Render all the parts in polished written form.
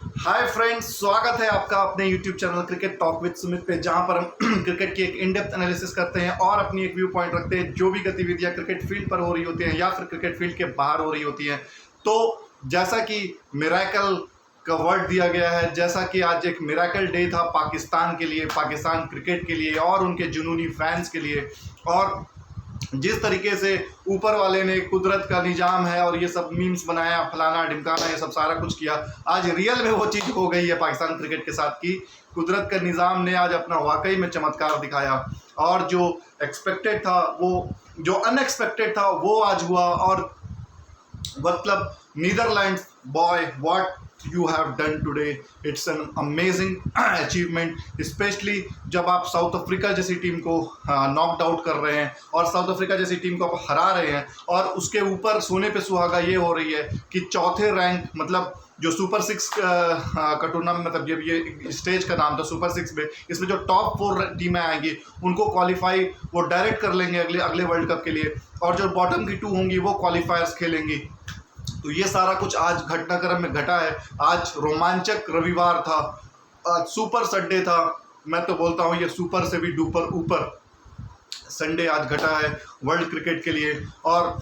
Hi friends, स्वागत है आपका अपने YouTube channel cricket talk with Sumit पे, जहां पर हम क्रिकेट की एक इन डेप्थ एनालिसिस करते हैं और अपनी एक व्यू पॉइंट रखते हैं जो भी गतिविधियां क्रिकेट फील्ड पर हो रही होती हैं या फिर क्रिकेट फील्ड के बाहर हो रही होती हैं। तो जैसा कि मिरेकल का वर्ड दिया गया है, जैसा कि आज एक मिरेकल डे था पाकिस्तान के लिए, पाकिस्तान क्रिकेट के लिए और उनके जुनूनी फैंस के लिए। और जिस तरीके से ऊपर वाले ने कुदरत का निजाम है और ये सब मीम्स बनाया, फलाना ढिमकाना, ये सब सारा कुछ किया, आज रियल में वो चीज़ हो गई है पाकिस्तान क्रिकेट के साथ कि कुदरत का निजाम ने आज अपना वाकई में चमत्कार दिखाया। और जो एक्सपेक्टेड था, वो जो अनएक्सपेक्टेड था वो आज हुआ। और मतलब Netherlands, boy what you have done today, it's an amazing achievement, especially जब आप साउथ अफ्रीका जैसी टीम को नॉकड आउट कर रहे हैं और साउथ अफ्रीका जैसी टीम को आप हरा रहे हैं। और उसके ऊपर सोने पे सुहागा ये हो रही है कि चौथे रैंक, मतलब जो सुपर सिक्स का टूर्नामेंट, मतलब जब ये स्टेज का नाम था सुपर सिक्स में, इसमें जो टॉप 4 टीमें आएंगी उनको क्वालिफाई वो डायरेक्ट कर लेंगे अगले वर्ल्ड कप के लिए, और जो बॉटम की 2 होंगी वो क्वालिफायर्स खेलेंगी। तो ये सारा कुछ आज घटनाक्रम में घटा है। आज रोमांचक रविवार था, आज सुपर संडे था। मैं तो बोलता हूँ ये सुपर से भी डुपर ऊपर संडे आज घटा है वर्ल्ड क्रिकेट के लिए। और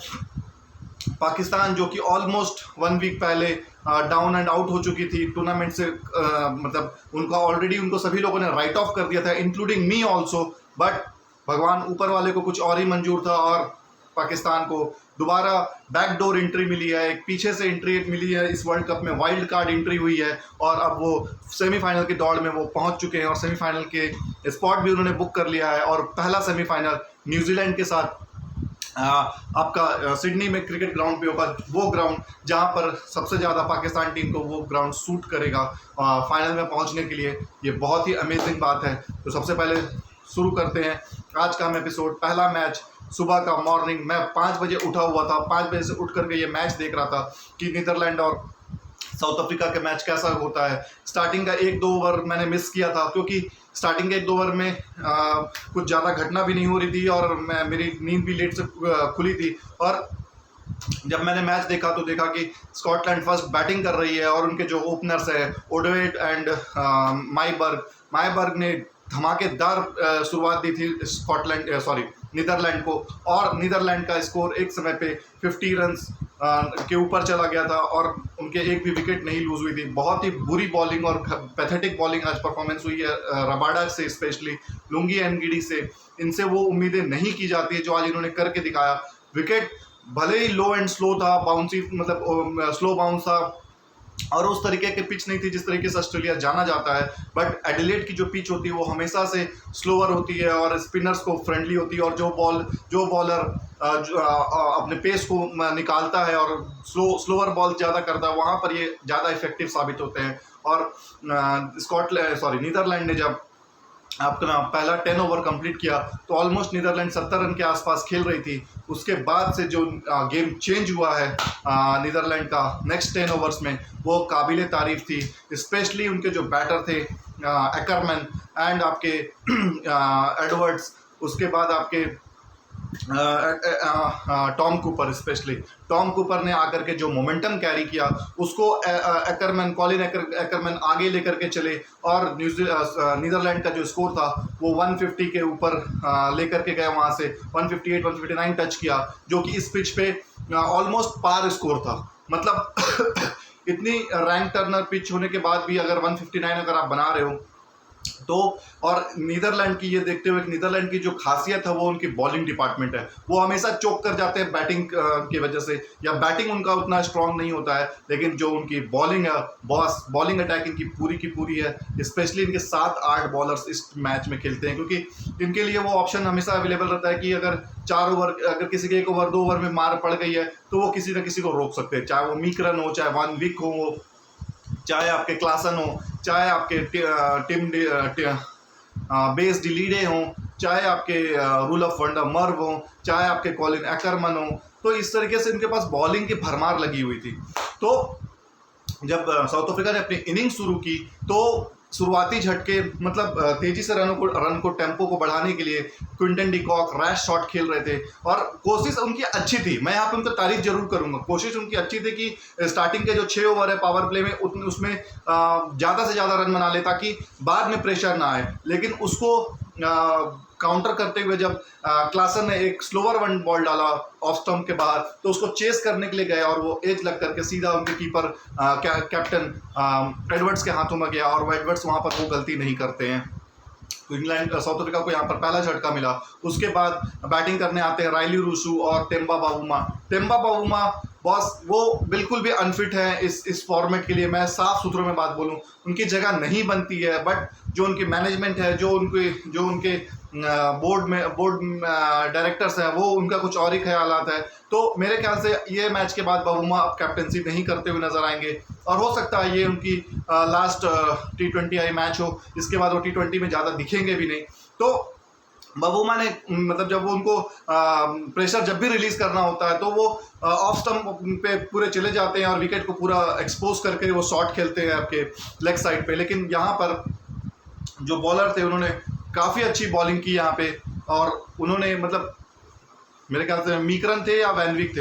पाकिस्तान जो कि ऑलमोस्ट 1 वीक पहले डाउन एंड आउट हो चुकी थी टूर्नामेंट से, मतलब उनका ऑलरेडी उनको सभी लोगों ने राइट ऑफ कर दिया था, इंक्लूडिंग मी ऑल्सो। बट भगवान ऊपर वाले को कुछ और ही मंजूर था और पाकिस्तान को दोबारा बैकडोर एंट्री मिली है, एक पीछे से एंट्री मिली है इस वर्ल्ड कप में, वाइल्ड कार्ड एंट्री हुई है और अब वो सेमीफाइनल के दौड़ में वो पहुंच चुके हैं और सेमीफाइनल के स्पॉट भी उन्होंने बुक कर लिया है। और पहला सेमीफाइनल न्यूजीलैंड के साथ आपका सिडनी में क्रिकेट ग्राउंड पे होगा, वो ग्राउंड जहां पर सबसे ज़्यादा पाकिस्तान टीम को वो ग्राउंड सूट करेगा फाइनल में पहुंचने के लिए। ये बहुत ही अमेजिंग बात है। तो सबसे पहले शुरू करते हैं आज का हम एपिसोड। पहला मैच सुबह का मॉर्निंग, मैं 5 बजे उठा हुआ था, 5 बजे से उठ करके ये मैच देख रहा था कि नीदरलैंड और साउथ अफ्रीका के मैच कैसा होता है। स्टार्टिंग का 1-2 ओवर मैंने मिस किया था क्योंकि स्टार्टिंग के 1-2 ओवर में कुछ ज़्यादा घटना भी नहीं हो रही थी और मेरी नींद भी लेट से खुली थी। और जब मैंने मैच देखा तो देखा कि स्कॉटलैंड फर्स्ट बैटिंग कर रही है और उनके जो ओपनर्स हैं ओडवेट एंड मायबर्ग ने धमाकेदार शुरुआत दी थी नीदरलैंड को। और नीदरलैंड का स्कोर एक समय पे 50 रन्स के ऊपर चला गया था और उनके एक भी विकेट नहीं लूज हुई थी। बहुत ही बुरी बॉलिंग और पैथेटिक बॉलिंग आज परफॉर्मेंस हुई है रबाडा से, स्पेशली लुंगी एनगिडी से। इनसे वो उम्मीदें नहीं की जाती है जो आज इन्होंने करके दिखाया। विकेट भले ही लो एंड स्लो था, बाउंसी, मतलब स्लो बाउंस था और उस तरीके की पिच नहीं थी जिस तरीके से ऑस्ट्रेलिया जाना जाता है। बट एडिलेड की जो पिच होती है वो हमेशा से स्लोअर होती है और स्पिनर्स को फ्रेंडली होती है, और जो बॉलर अपने पेस को निकालता है और स्लोअर बॉल ज़्यादा करता है वहाँ पर ये ज़्यादा इफेक्टिव साबित होते हैं। और नीदरलैंड ने जब अपना पहला 10 ओवर कंप्लीट किया तो ऑलमोस्ट नीदरलैंड 70 रन के आसपास खेल रही थी। उसके बाद से जो गेम चेंज हुआ है नीदरलैंड का नेक्स्ट 10 ओवर्स में, वो काबिले तारीफ थी। स्पेशली उनके जो बैटर थे एकरमैन एंड आपके एडवर्ड्स, उसके बाद आपके Tom Cooper, specially Tom Cooper ने आकर के जो मोमेंटम कैरी किया उसको कॉलिन एकरमैन आगे लेकर के चले और नीदरलैंड का जो स्कोर था वो 150 के ऊपर लेकर के गए, वहाँ से 158 159 टच किया, जो कि इस पिच पे ऑलमोस्ट पार स्कोर था। मतलब इतनी रैंक टर्नर पिच होने के बाद भी अगर 159 अगर आप बना रहे हो तो। और नीदरलैंड की ये देखते हुए कि नीदरलैंड की जो खासियत है वो उनकी बॉलिंग डिपार्टमेंट है, वो हमेशा चोक कर जाते हैं बैटिंग की वजह से, या बैटिंग उनका उतना स्ट्रांग नहीं होता है, लेकिन जो उनकी बॉलिंग है, बॉलिंग अटैक इनकी पूरी की पूरी है। स्पेशली इनके 7-8 बॉलर्स इस मैच में खेलते हैं क्योंकि इनके लिए वो ऑप्शन हमेशा अवेलेबल रहता है कि अगर 4 ओवर, अगर किसी के 1 ओवर 2 ओवर में मार पड़ गई है तो वो किसी न किसी को रोक सकते हैं, चाहे वो मीकरन हो, चाहे वन विक हो, चाहे आपके क्लासन हो, चाहे आपके टिम बेस डिलीडे हों, चाहे आपके रूल ऑफ वंडर मर्व हों, चाहे आपके कॉलिन एकरमैन हो। तो इस तरीके से इनके पास बॉलिंग की भरमार लगी हुई थी। तो जब साउथ अफ्रीका ने अपनी इनिंग शुरू की तो शुरुआती झटके मतलब तेजी से रन को टेम्पो को बढ़ाने के लिए क्विंटन डिकॉक रैश शॉट खेल रहे थे और कोशिश उनकी अच्छी थी। मैं यहाँ पे उनका तारीफ जरूर करूंगा, कोशिश उनकी अच्छी थी कि स्टार्टिंग के जो 6 ओवर है पावर प्ले में उसमें ज़्यादा से ज़्यादा रन बना ले ताकि बाद में प्रेशर ना आए। लेकिन उसको काउंटर करते हुए जब क्लासन ने एक स्लोअर वन बॉल डाला ऑफ स्टंप के बाहर तो उसको चेस करने के लिए गया और वो एज लग करके सीधा उनके कीपर कैप्टन एडवर्ड्स के हाथों में गया और वो एडवर्ड्स वहाँ पर वो गलती नहीं करते हैं। तो इंग्लैंड साउथ अफ्रीका को यहाँ पर पहला झटका मिला। उसके बाद बैटिंग करने आते हैं राइली रूसू और तेम्बा बावूमा बॉस वो बिल्कुल भी अनफिट है इस फॉर्मेट के लिए। मैं साफ सुथरों में बात बोलूँ, उनकी जगह नहीं बनती है, बट जो उनकी मैनेजमेंट है, जो उनके बोर्ड डायरेक्टर्स हैं, वो उनका कुछ और ही ख्यालात है। तो मेरे ख्याल से ये मैच के बाद बावूमा अब कैप्टनसी नहीं करते हुए नजर आएंगे और हो सकता है ये उनकी लास्ट T20 आई मैच हो, इसके बाद वो T20 में ज़्यादा दिखेंगे भी नहीं। तो बावूमा ने मतलब जब वो उनको प्रेशर जब भी रिलीज करना होता है तो वो ऑफ स्टंप पे पूरे चले जाते हैं और विकेट को पूरा एक्सपोज करके वो शॉट खेलते हैं आपके लेग साइड पे। लेकिन यहाँ पर जो बॉलर थे उन्होंने काफ़ी अच्छी बॉलिंग की यहाँ पे और उन्होंने मतलब मेरे ख्याल से मीकरन थे या वैनविक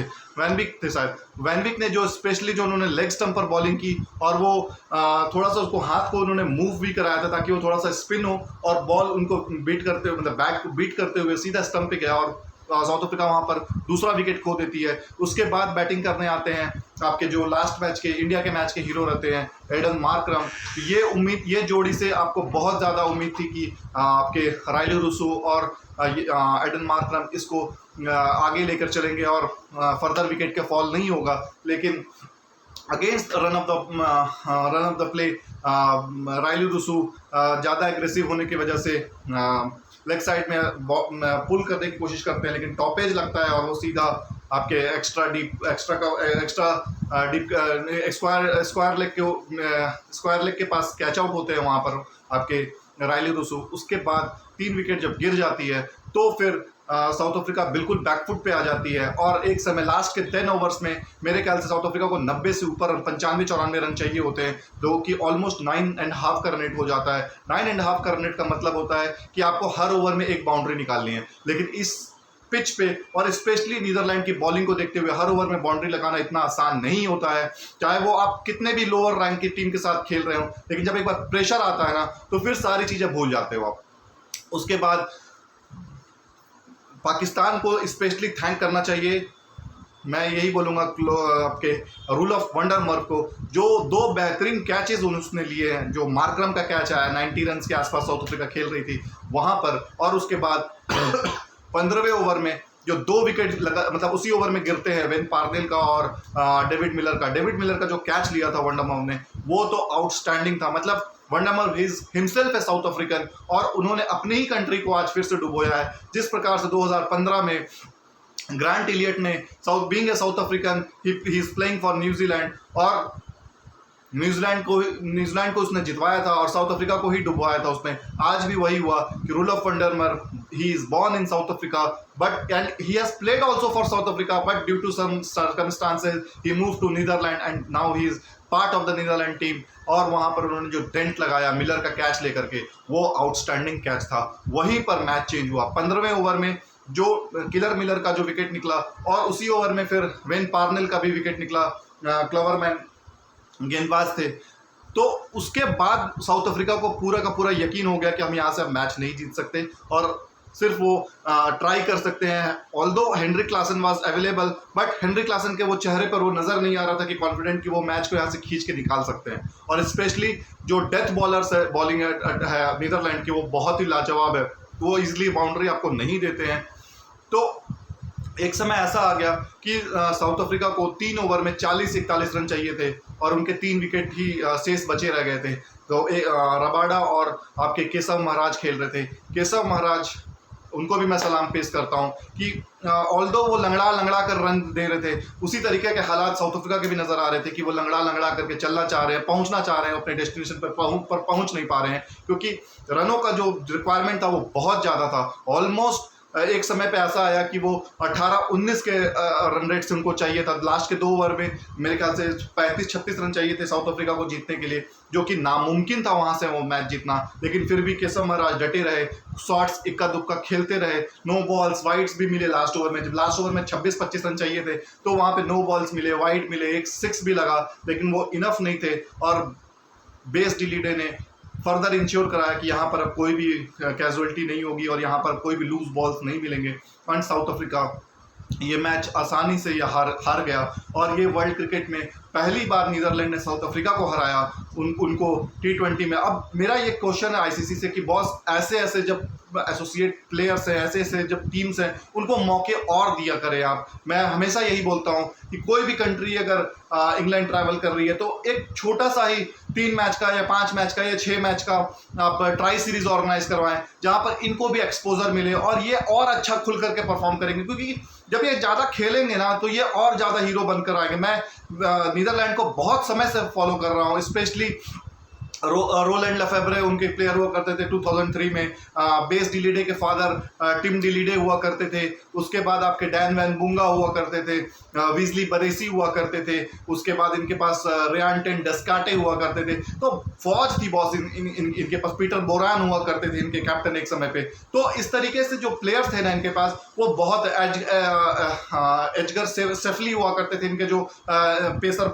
थे शायद, वैनविक ने जो स्पेशली जो उन्होंने लेग स्टंप पर बॉलिंग की और वो थोड़ा सा उसको हाथ को उन्होंने मूव भी कराया था ताकि वो थोड़ा सा स्पिन हो और बॉल उनको बीट करते हुए मतलब बैक को बीट करते हुए सीधा स्टंप पे गया और साउथ अफ्रीका वहाँ पर दूसरा विकेट खो देती है। उसके बाद बैटिंग करने आते हैं आपके जो लास्ट मैच के इंडिया के मैच के हीरो रहते हैं एडन मार्करम। ये जोड़ी से आपको बहुत ज़्यादा उम्मीद थी कि आपके राइली रूसू और एडन मार्करम इसको आगे लेकर चलेंगे और फर्दर विकेट का फॉल नहीं होगा। लेकिन against run of the play Riley Rossouw ज़्यादा एग्रेसिव होने की वजह से लेग साइड में पुल करने की कोशिश करते हैं, लेकिन टॉपेज लगता है और वो सीधा आपके स्क्वायर लेग के पास कैच आउट होते हैं वहाँ पर आपके राइली रूसू। उसके बाद 3 विकेट जब गिर जाती है तो फिर साउथ अफ्रीका बिल्कुल बैकफुट पे आ जाती है और एक समय लास्ट के 10 ओवर्स में मेरे ख्याल से साउथ अफ्रीका को 90 से ऊपर 95-94 रन चाहिए होते हैं, जो कि ऑलमोस्ट 9.5 का रन रेट हो जाता है। 9.5 का रन रेट का मतलब होता है कि आपको हर ओवर में एक बाउंड्री निकालनी है। लेकिन इस पिच पे और स्पेशली नीदरलैंड की बॉलिंग को देखते हुए हर ओवर में बाउंड्री लगाना इतना आसान नहीं होता है, चाहे वो आप कितने भी लोअर रैंक की टीम के साथ खेल रहे हो। लेकिन जब एक बार प्रेशर आता है ना तो फिर सारी चीज़ें भूल जाते हो आप। उसके बाद पाकिस्तान को स्पेशली थैंक करना चाहिए, मैं यही बोलूँगा आपके रूल ऑफ वंडर मर्फ को, जो 2 बेहतरीन कैचेज उसने लिए हैं। जो मार्करम का कैच आया 90 रन के आसपास साउथ अफ्रीका खेल रही थी वहाँ पर, और उसके बाद 15वें ओवर में जो 2 विकेट लगा मतलब उसी ओवर में गिरते हैं वेन पार्नेल का और डेविड मिलर का जो कैच लिया था वंडरमर्फ ने, वो तो आउटस्टैंडिंग था। मतलब वंडरमर्फ इज हिमसेल्फ है साउथ अफ्रीकन और उन्होंने अपनी ही कंट्री को आज फिर से डुबोया है। जिस प्रकार से 2015 में ग्रांट इलियट ने being a south African he is playing for New Zealand और न्यूजीलैंड को उसने जितवाया था और साउथ अफ्रीका को ही डुबवाया था उसने। आज भी वही हुआ कि Roelof van der Merwe he is born in South Africa but and he has played also for South Africa but due to some circumstances he move to Netherland and now he is part of the Netherland team. और वहाँ पर उन्होंने जो dent लगाया Miller का catch लेकर के, वो आउटस्टैंडिंग कैच था। वहीं पर मैच चेंज हुआ 15वें ओवर में जो किलर मिलर का जो विकेट निकला और उसी ओवर में फिर वेन पार्नेल का भी विकेट निकला, क्लवरमैन गेंदबाज थे। तो उसके बाद साउथ अफ्रीका को पूरा का पूरा यकीन हो गया कि हम यहाँ से अब मैच नहीं जीत सकते और सिर्फ वो ट्राई कर सकते हैं। Although Henry Klaasen was available but Henry Klaasen के वो चेहरे पर वो नज़र नहीं आ रहा था कि कॉन्फिडेंट कि वो मैच को यहाँ से खींच के निकाल सकते हैं। और स्पेशली जो डेथ बॉलर्स है बॉलिंग है नीदरलैंड की, वो बहुत ही लाजवाब है, वो इजीली बाउंड्री आपको नहीं देते हैं। तो एक समय ऐसा आ गया कि साउथ अफ्रीका को 3 ओवर में 40-41 रन चाहिए थे और उनके 3 विकेट ही शेष बचे रह गए थे। तो रबाडा और आपके केशव महाराज खेल रहे थे। केशव महाराज, उनको भी मैं सलाम पेश करता हूं कि ऑल्दो वो लंगड़ा कर रन दे रहे थे, उसी तरीके के हालात साउथ अफ्रीका के भी नज़र आ रहे थे कि वो लंगड़ा करके चलना चाह रहे हैं, पहुंचना चाह रहे हैं अपने डेस्टिनेशन पर पहुंच नहीं पा रहे हैं क्योंकि रनों का जो रिक्वायरमेंट था वो बहुत ज़्यादा था। ऑलमोस्ट एक समय पे ऐसा आया कि वो 18-19 के रन रेट से उनको चाहिए था। लास्ट के 2 ओवर में मेरे ख्याल से 35-36 रन चाहिए थे साउथ अफ्रीका को जीतने के लिए, जो कि नामुमकिन था वहां से वो मैच जीतना। लेकिन फिर भी केशव महाराज डटे रहे, शॉट्स इक्का दुक्का खेलते रहे, नो बॉल्स वाइड्स भी मिले लास्ट ओवर में। जब लास्ट ओवर में 26-25 रन चाहिए थे तो वहां पे नो बॉल्स मिले, वाइड मिले, एक 6 भी लगा, लेकिन वो इनफ नहीं थे। और बेस डिलीडे ने फर्दर इंश्योर कराया कि यहाँ पर अब कोई भी कैजुअलिटी नहीं होगी और यहाँ पर कोई भी लूज बॉल्स नहीं मिलेंगे। एंड साउथ अफ्रीका ये मैच आसानी से ये हार गया और ये वर्ल्ड क्रिकेट में पहली बार नीदरलैंड ने साउथ अफ्रीका को हराया उनको T20 में। अब मेरा ये क्वेश्चन है आईसीसी से कि बॉस ऐसे ऐसे जब एसोसिएट प्लेयर्स हैं, ऐसे ऐसे जब टीम्स हैं, उनको मौके और दिया करें आप। मैं हमेशा यही बोलता हूँ कि कोई भी कंट्री अगर इंग्लैंड ट्रैवल कर रही है तो एक छोटा सा ही 3 मैच का या 5 मैच का या 6 मैच का आप ट्राई सीरीज ऑर्गेनाइज करवाएं, जहाँ पर इनको भी एक्सपोजर मिले और ये और अच्छा खुल करके परफॉर्म करेंगे। क्योंकि जब ये ज़्यादा खेलेंगे ना तो ये और ज़्यादा हीरो बनकर आएंगे। मैं नीदरलैंड को बहुत समय से फॉलो कर रहा हूँ, स्पेशली रोलैंड लेफेब्रे उनके प्लेयर हुआ करते थे 2003 में। बेस डिलीडे के फादर टिम डिलीडे हुआ करते थे। उसके बाद आपके डैन वैन बुंगा हुआ करते थे, वीजली बरेसी हुआ करते थे। उसके बाद इनके पास रेयांटेन डस्काटे हुआ करते थे। तो फौज थी बॉस इनके पास। पीटर बोरान हुआ करते थे इनके कैप्टन एक समय पे। तो इस तरीके से जो प्लेयर्स थे ना इनके पास, वो बहुत एजगर सेफली हुआ करते थे इनके जो पेसर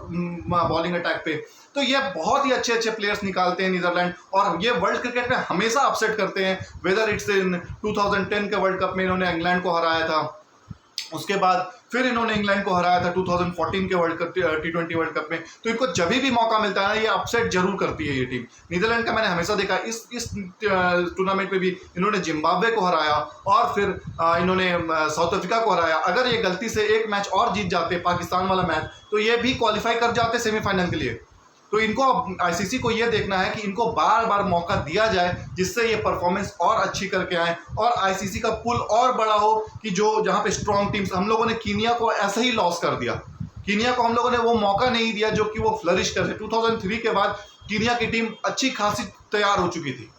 बॉलिंग अटैक पे। तो ये बहुत ही अच्छे अच्छे प्लेयर्स निकालते हैं नीदरलैंड और ये वर्ल्ड क्रिकेट में हमेशा अपसेट करते हैं। वेदर इट्स इन 2010 के वर्ल्ड कप में इन्होंने इंग्लैंड को हराया था, उसके बाद फिर इन्होंने इंग्लैंड को हराया था 2014 के world cup T20 world cup में। तो इनको जब भी मौका मिलता है ना ये अपसेट जरूर करती है ये टीम। नीदरलैंड का मैंने हमेशा देखा, इस टूर्नामेंट में भी इन्होंने जिम्बाब्वे को हराया और फिर इन्होंने साउथ अफ्रीका को हराया। अगर ये गलती से एक मैच और जीत जाते पाकिस्तान वाला मैच तो ये भी क्वालिफाई कर जाते सेमीफाइनल के लिए। तो इनको आईसीसी को ये देखना है कि इनको बार बार मौका दिया जाए जिससे ये परफॉर्मेंस और अच्छी करके आए और आईसीसी का पुल और बड़ा हो कि जो जहां पे स्ट्रॉन्ग टीम्स। हम लोगों ने कीनिया को ऐसे ही लॉस कर दिया। कीनिया को हम लोगों ने वो मौका नहीं दिया जो कि वो फ्लरिश कर सके। 2003 के बाद कीनिया की टीम अच्छी खासी तैयार हो चुकी थी।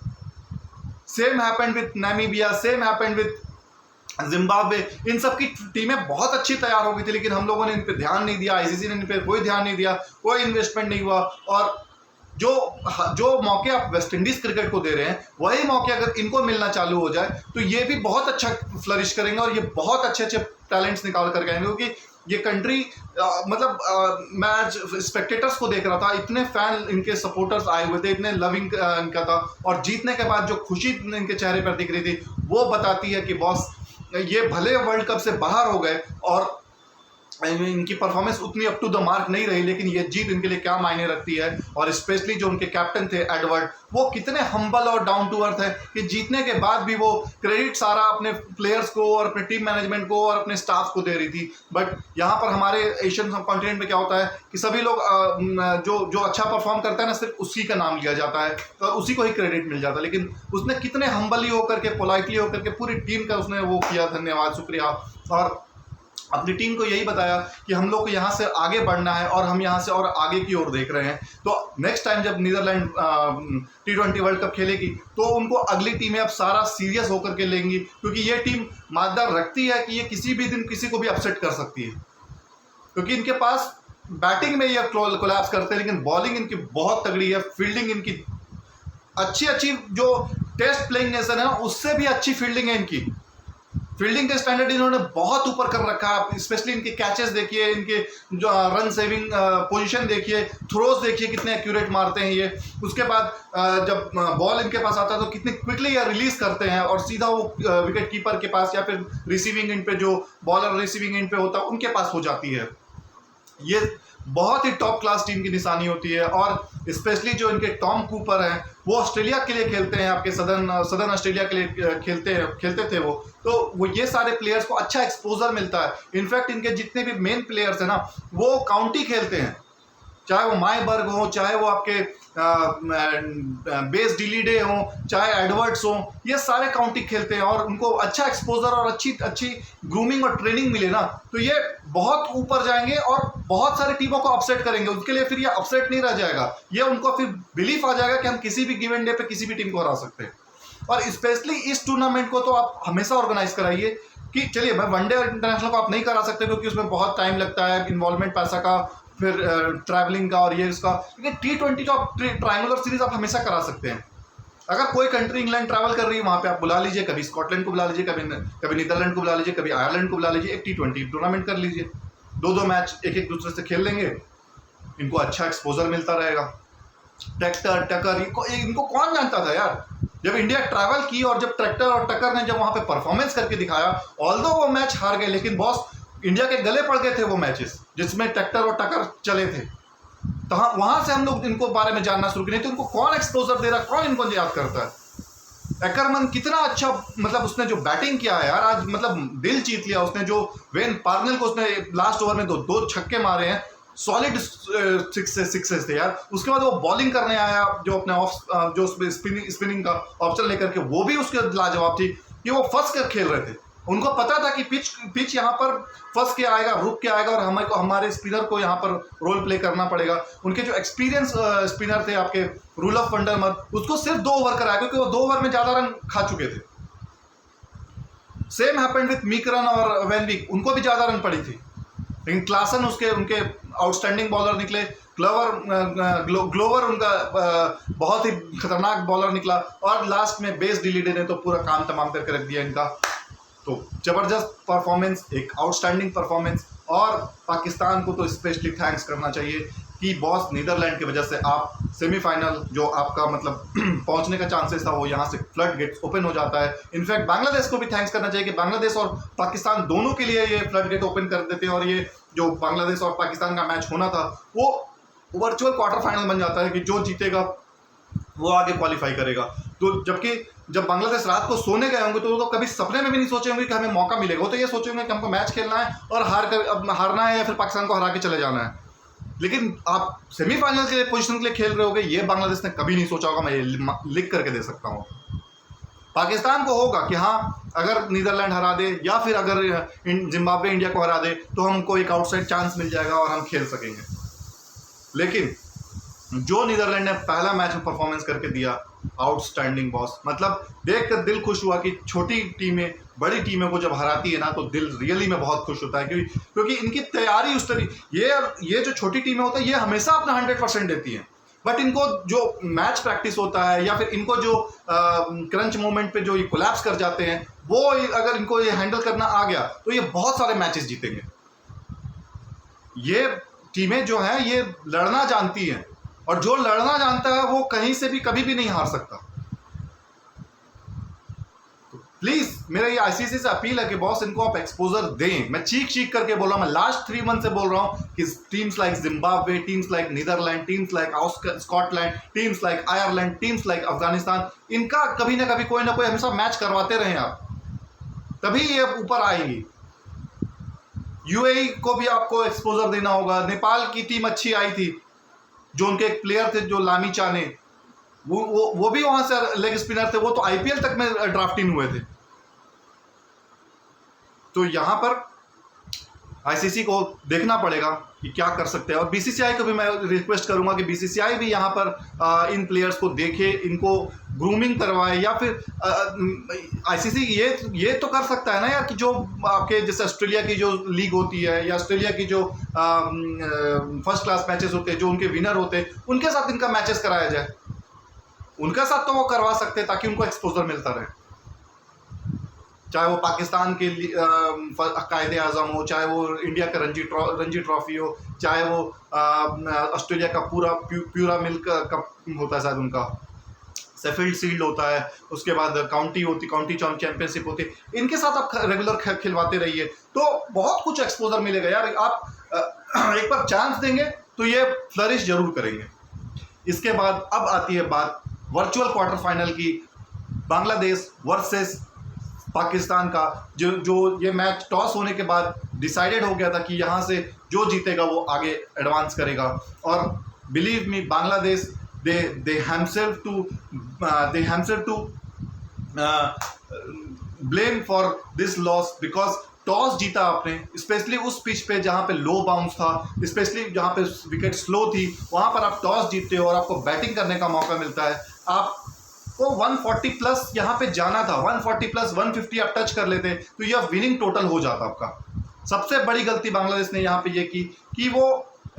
Same happened with Namibia, same happened with Zimbabwe. इन सब की टीमें बहुत अच्छी तैयार हो गई थी, लेकिन हम लोगों ने इन पे ध्यान नहीं दिया, आईसीसी ने इन पे कोई ध्यान नहीं दिया, कोई इन्वेस्टमेंट नहीं हुआ। और जो मौके आप वेस्ट इंडीज क्रिकेट को दे रहे हैं वही मौके अगर इनको मिलना चालू हो जाए तो ये भी बहुत अच्छा फ्लरिश करेंगे और ये बहुत अच्छे अच्छे टैलेंट्स निकाल करके आएंगे। क्योंकि ये कंट्री मैं स्पेक्टेटर्स को देख रहा था, इतने फैन इनके सपोर्टर्स आए हुए थे, इतने लविंग इनका था। और जीतने के बाद जो खुशी इनके चेहरे पर दिख रही थी वो बताती है कि बॉस ये भले वर्ल्ड कप से बाहर हो गए और इनकी परफॉर्मेंस उतनी अप टू द मार्क नहीं रही, लेकिन ये जीत इनके लिए क्या मायने रखती है। और स्पेशली जो उनके कैप्टन थे एडवर्ड, वो कितने हम्बल और डाउन टू अर्थ है कि जीतने के बाद भी वो क्रेडिट सारा अपने प्लेयर्स को और अपने टीम मैनेजमेंट को और अपने स्टाफ को दे रही थी। बट यहाँ पर हमारे एशियन सब कॉन्टिनेंट में क्या होता है कि सभी लोग जो अच्छा परफॉर्म करता है ना सिर्फ उसी का नाम लिया जाता है और उसी को ही क्रेडिट मिल जाता है। लेकिन उसने कितने हम्बली होकर के, पोलाइटली होकर के पूरी टीम का उसने वो किया, धन्यवाद, शुक्रिया। और अपनी टीम को यही बताया कि हम लोग को यहाँ से आगे बढ़ना है और हम यहाँ से और आगे की ओर देख रहे हैं। तो नेक्स्ट टाइम जब नीदरलैंड T20 वर्ल्ड कप खेलेगी तो उनको अगली टीमें अब सारा सीरियस होकर के लेंगी, क्योंकि ये टीम मादार रखती है कि ये किसी भी दिन किसी को भी अपसेट कर सकती है। क्योंकि इनके पास बैटिंग में ये कोलैप्स करते हैं, लेकिन बॉलिंग इनकी बहुत तगड़ी है, फील्डिंग इनकी अच्छी जो टेस्ट प्लेइंग नेशन है उससे भी अच्छी फील्डिंग है इनकी। फील्डिंग के स्टैंडर्ड इन्होंने बहुत ऊपर कर रखा है। स्पेशली इनके कैचेस देखिए, इनके जो रन सेविंग पोजीशन देखिए, थ्रोज देखिए कितने एक्यूरेट मारते हैं ये। उसके बाद जब बॉल इनके पास आता है तो कितने क्विकली ये रिलीज करते हैं और सीधा वो विकेट कीपर के पास या फिर रिसीविंग एंड पे जो बॉलर रिसीविंग एंड पे होता है उनके पास हो जाती है। ये बहुत ही टॉप क्लास टीम की निशानी होती है। और स्पेशली जो इनके टॉम कूपर हैं वो ऑस्ट्रेलिया के लिए खेलते हैं, आपके सदर्न ऑस्ट्रेलिया के लिए खेलते थे वो। तो वो ये सारे प्लेयर्स को अच्छा एक्सपोजर मिलता है। इनफैक्ट इनके जितने भी मेन प्लेयर्स हैं ना वो काउंटी खेलते हैं, चाहे वो मायबर्ग हो, चाहे वो आपके बेस डिलीडे हो, चाहे एडवर्ड्स हो, ये सारे काउंटी खेलते हैं और उनको अच्छा एक्सपोजर और अच्छी ग्रूमिंग और ट्रेनिंग मिले ना तो ये बहुत ऊपर जाएंगे और बहुत सारी टीमों को अपसेट करेंगे। उसके लिए फिर ये अपसेट नहीं रह जाएगा, ये उनको फिर बिलीफ आ जाएगा कि हम किसी भी गिवन डे पे किसी भी टीम को हरा सकते हैं। और स्पेशली इस टूर्नामेंट को तो आप हमेशा ऑर्गेनाइज कराइए कि चलिए भाई वनडे इंटरनेशनल को आप नहीं करा सकते क्योंकि उसमें बहुत टाइम लगता है, इन्वॉल्वमेंट पैसा का, फिर ट्रैवलिंग का और ये उसका, लेकिन T20 जो आप ट्रायंगुलर सीरीज आप हमेशा करा सकते हैं। अगर कोई कंट्री इंग्लैंड ट्रैवल कर रही है वहाँ पे आप बुला लीजिए, कभी स्कॉटलैंड को बुला लीजिए, कभी नीदरलैंड को बुला लीजिए, कभी आयरलैंड को बुला लीजिए, एक T20 टूर्नामेंट कर लीजिए, 2-2 मैच एक एक दूसरे से खेल लेंगे, इनको अच्छा एक्सपोजर मिलता रहेगा। ट्रैक्टर टक्कर इनको कौन जानता था यार, जब इंडिया ट्रैवल की और जब ट्रैक्टर और टक्कर ने जब वहाँ पे परफॉर्मेंस करके दिखाया, ऑल्दो वो मैच हार गए लेकिन बॉस इंडिया के गले पड़ गए थे वो मैचेस जिसमें ट्रैक्टर और टक्कर चले थे। तो हाँ, वहां से हम लोग इनको बारे में जानना शुरू किए, तो उनको कौन एक्सपोजर दे रहा है, कौन इनको याद करता है। एकरमन कितना अच्छा, मतलब उसने जो बैटिंग किया है यार आज, मतलब दिल जीत लिया उसने। जो वेन पार्नेल को उसने लास्ट ओवर में दो छक्के मारे हैं, सॉलिड सिक्सेस थे यार। उसके बाद वो बॉलिंग करने आया, जो अपने ऑफ जो स्पिनिंग का ऑप्शन लेकर के, वो भी उसके लाजवाब थी कि वो फंस कर खेल रहे थे। उनको पता था कि पिच यहाँ पर फंस के आएगा, रुक के आएगा और हमारे स्पिनर को यहाँ पर रोल प्ले करना पड़ेगा। उनके जो एक्सपीरियंस स्पिनर थे आपके रूल ऑफ वंडरमर, उसको सिर्फ 2 ओवर कराया क्योंकि वो 2 ओवर में ज्यादा रन खा चुके थे। सेम हैपेंड विथ मीकरन और वेनविक, उनको भी ज्यादा रन पड़ी थी, लेकिन क्लासन उनके आउटस्टैंडिंग बॉलर निकले। ग्लोवर उनका बहुत ही खतरनाक बॉलर निकला और लास्ट में बेस डिलीडे ने तो पूरा काम तमाम करके रख दिया इनका। तो जबरदस्त परफॉर्मेंस, एक आउटस्टैंडिंग परफॉर्मेंस। और पाकिस्तान को तो स्पेशली थैंक्स करना चाहिए कि बॉस नीदरलैंड की वजह से आप सेमीफाइनल जो आपका मतलब पहुंचने का चांसेस था वो यहाँ से फ्लड गेट्स ओपन हो जाता है। इनफैक्ट बांग्लादेश को भी थैंक्स करना चाहिए कि बांग्लादेश और पाकिस्तान दोनों के लिए ये फ्लड गेट ओपन कर देते हैं और ये जो बांग्लादेश और पाकिस्तान का मैच होना था वो वर्चुअल क्वार्टर फाइनल बन जाता है कि जो जीतेगा वो आगे क्वालिफाई करेगा। तो जबकि जब बांग्लादेश रात को सोने गए होंगे तो कभी सपने में भी नहीं सोचे होंगे कि हमें मौका मिलेगा। वो तो ये सोचे होंगे कि हमको मैच खेलना है और हारना है या फिर पाकिस्तान को हरा के चले जाना है। लेकिन आप सेमीफाइनल के पोजीशन के लिए खेल रहे होगे, ये बांग्लादेश ने कभी नहीं सोचा होगा। मैं ये लिख करके दे सकता हूँ। पाकिस्तान को होगा कि हाँ, अगर नीदरलैंड हरा दे या फिर अगर जिम्बाब्वे इंडिया को हरा दे तो हमको एक आउटसाइड चांस मिल जाएगा और हम खेल सकेंगे। लेकिन जो नीदरलैंड ने पहला मैच में परफॉर्मेंस करके दिया, आउटस्टैंडिंग बॉस। मतलब देखकर दिल खुश हुआ कि छोटी टीमें बड़ी टीमों को जब हराती है ना तो दिल रियली में बहुत खुश होता है, क्योंकि इनकी तैयारी उस तरीके, ये जो छोटी टीमें होती है ये हमेशा अपना 100% देती हैं, बट इनको जो मैच प्रैक्टिस होता है या फिर इनको जो क्रंच मोमेंट पे जो ये कोलैप्स कर जाते हैं, वो अगर इनको ये हैंडल करना आ गया तो ये बहुत सारे मैचेस जीतेंगे। ये टीमें जो हैं ये लड़ना जानती हैं और जो लड़ना जानता है वो कहीं से भी कभी भी नहीं हार सकता। तो प्लीज मेरा ये आईसीसी से अपील है कि बॉस इनको आप एक्सपोजर दें। मैं चीख करके बोल रहा हूं, मैं लास्ट 3 मंथ से बोल रहा हूं कि teams like Zimbabwe, teams like Netherland, teams like Scotland, teams like Ireland, teams like Afghanistan, इनका कभी ना कभी कोई ना कोई हमेशा मैच करवाते रहे आप, तभी ये ऊपर आएंगी। यूएई को भी आपको एक्सपोजर देना होगा। नेपाल की टीम अच्छी आई थी, जो उनके एक प्लेयर थे जो लामी चाने, वो भी वहां से लेग स्पिनर थे, वो तो आईपीएल तक में ड्राफ्ट इन हुए थे। तो यहां पर आईसीसी को देखना पड़ेगा कि क्या कर सकते हैं। और बीसीसीआई को भी मैं रिक्वेस्ट करूंगा कि बीसीसीआई भी यहां पर इन प्लेयर्स को देखे, इनको ग्रूमिंग करवाए, या फिर आईसीसी ये तो कर सकता है ना यार कि जो आपके जैसे ऑस्ट्रेलिया की जो लीग होती है या ऑस्ट्रेलिया की जो फर्स्ट क्लास मैचेस होते हैं, जो उनके विनर होते हैं, उनके साथ इनका मैचेस कराया जाए। उनके साथ तो वो करवा सकते हैं ताकि उनको एक्सपोजर मिलता रहे, चाहे वो पाकिस्तान के कायदे आजम हो, चाहे वो इंडिया का रणजी ट्रॉफी हो, चाहे वो ऑस्ट्रेलिया का प्यूरा मिल्क कप होता है शायद उनका, शेफील्ड शील्ड होता है, उसके बाद काउंटी चैंपियनशिप होती है। इनके साथ आप रेगुलर खिलवाते रहिए तो बहुत कुछ एक्सपोजर मिलेगा यार। आप एक बार चांस देंगे तो ये फ्लरिश जरूर करेंगे। इसके बाद अब आती है बात वर्चुअल क्वार्टर फाइनल की, बांग्लादेश वर्सेस पाकिस्तान का। जो ये मैच टॉस होने के बाद डिसाइडेड हो गया था कि यहाँ से जो जीतेगा वो आगे एडवांस करेगा। और believe me, Bangladesh they hamself to blame for this loss because toss जीता आपने, स्पेशली उस पिच पे जहाँ पे लो बाउंस था, स्पेशली जहाँ पे विकेट स्लो थी, वहाँ पर आप टॉस जीतते हो और आपको बैटिंग करने का मौका मिलता है। आप तो 140 प्लस यहाँ पे जाना था, 140 प्लस 150 आप टच कर लेते तो यह विनिंग टोटल हो जाता आपका। सबसे बड़ी गलती बांग्लादेश ने यहाँ पे ये की कि वो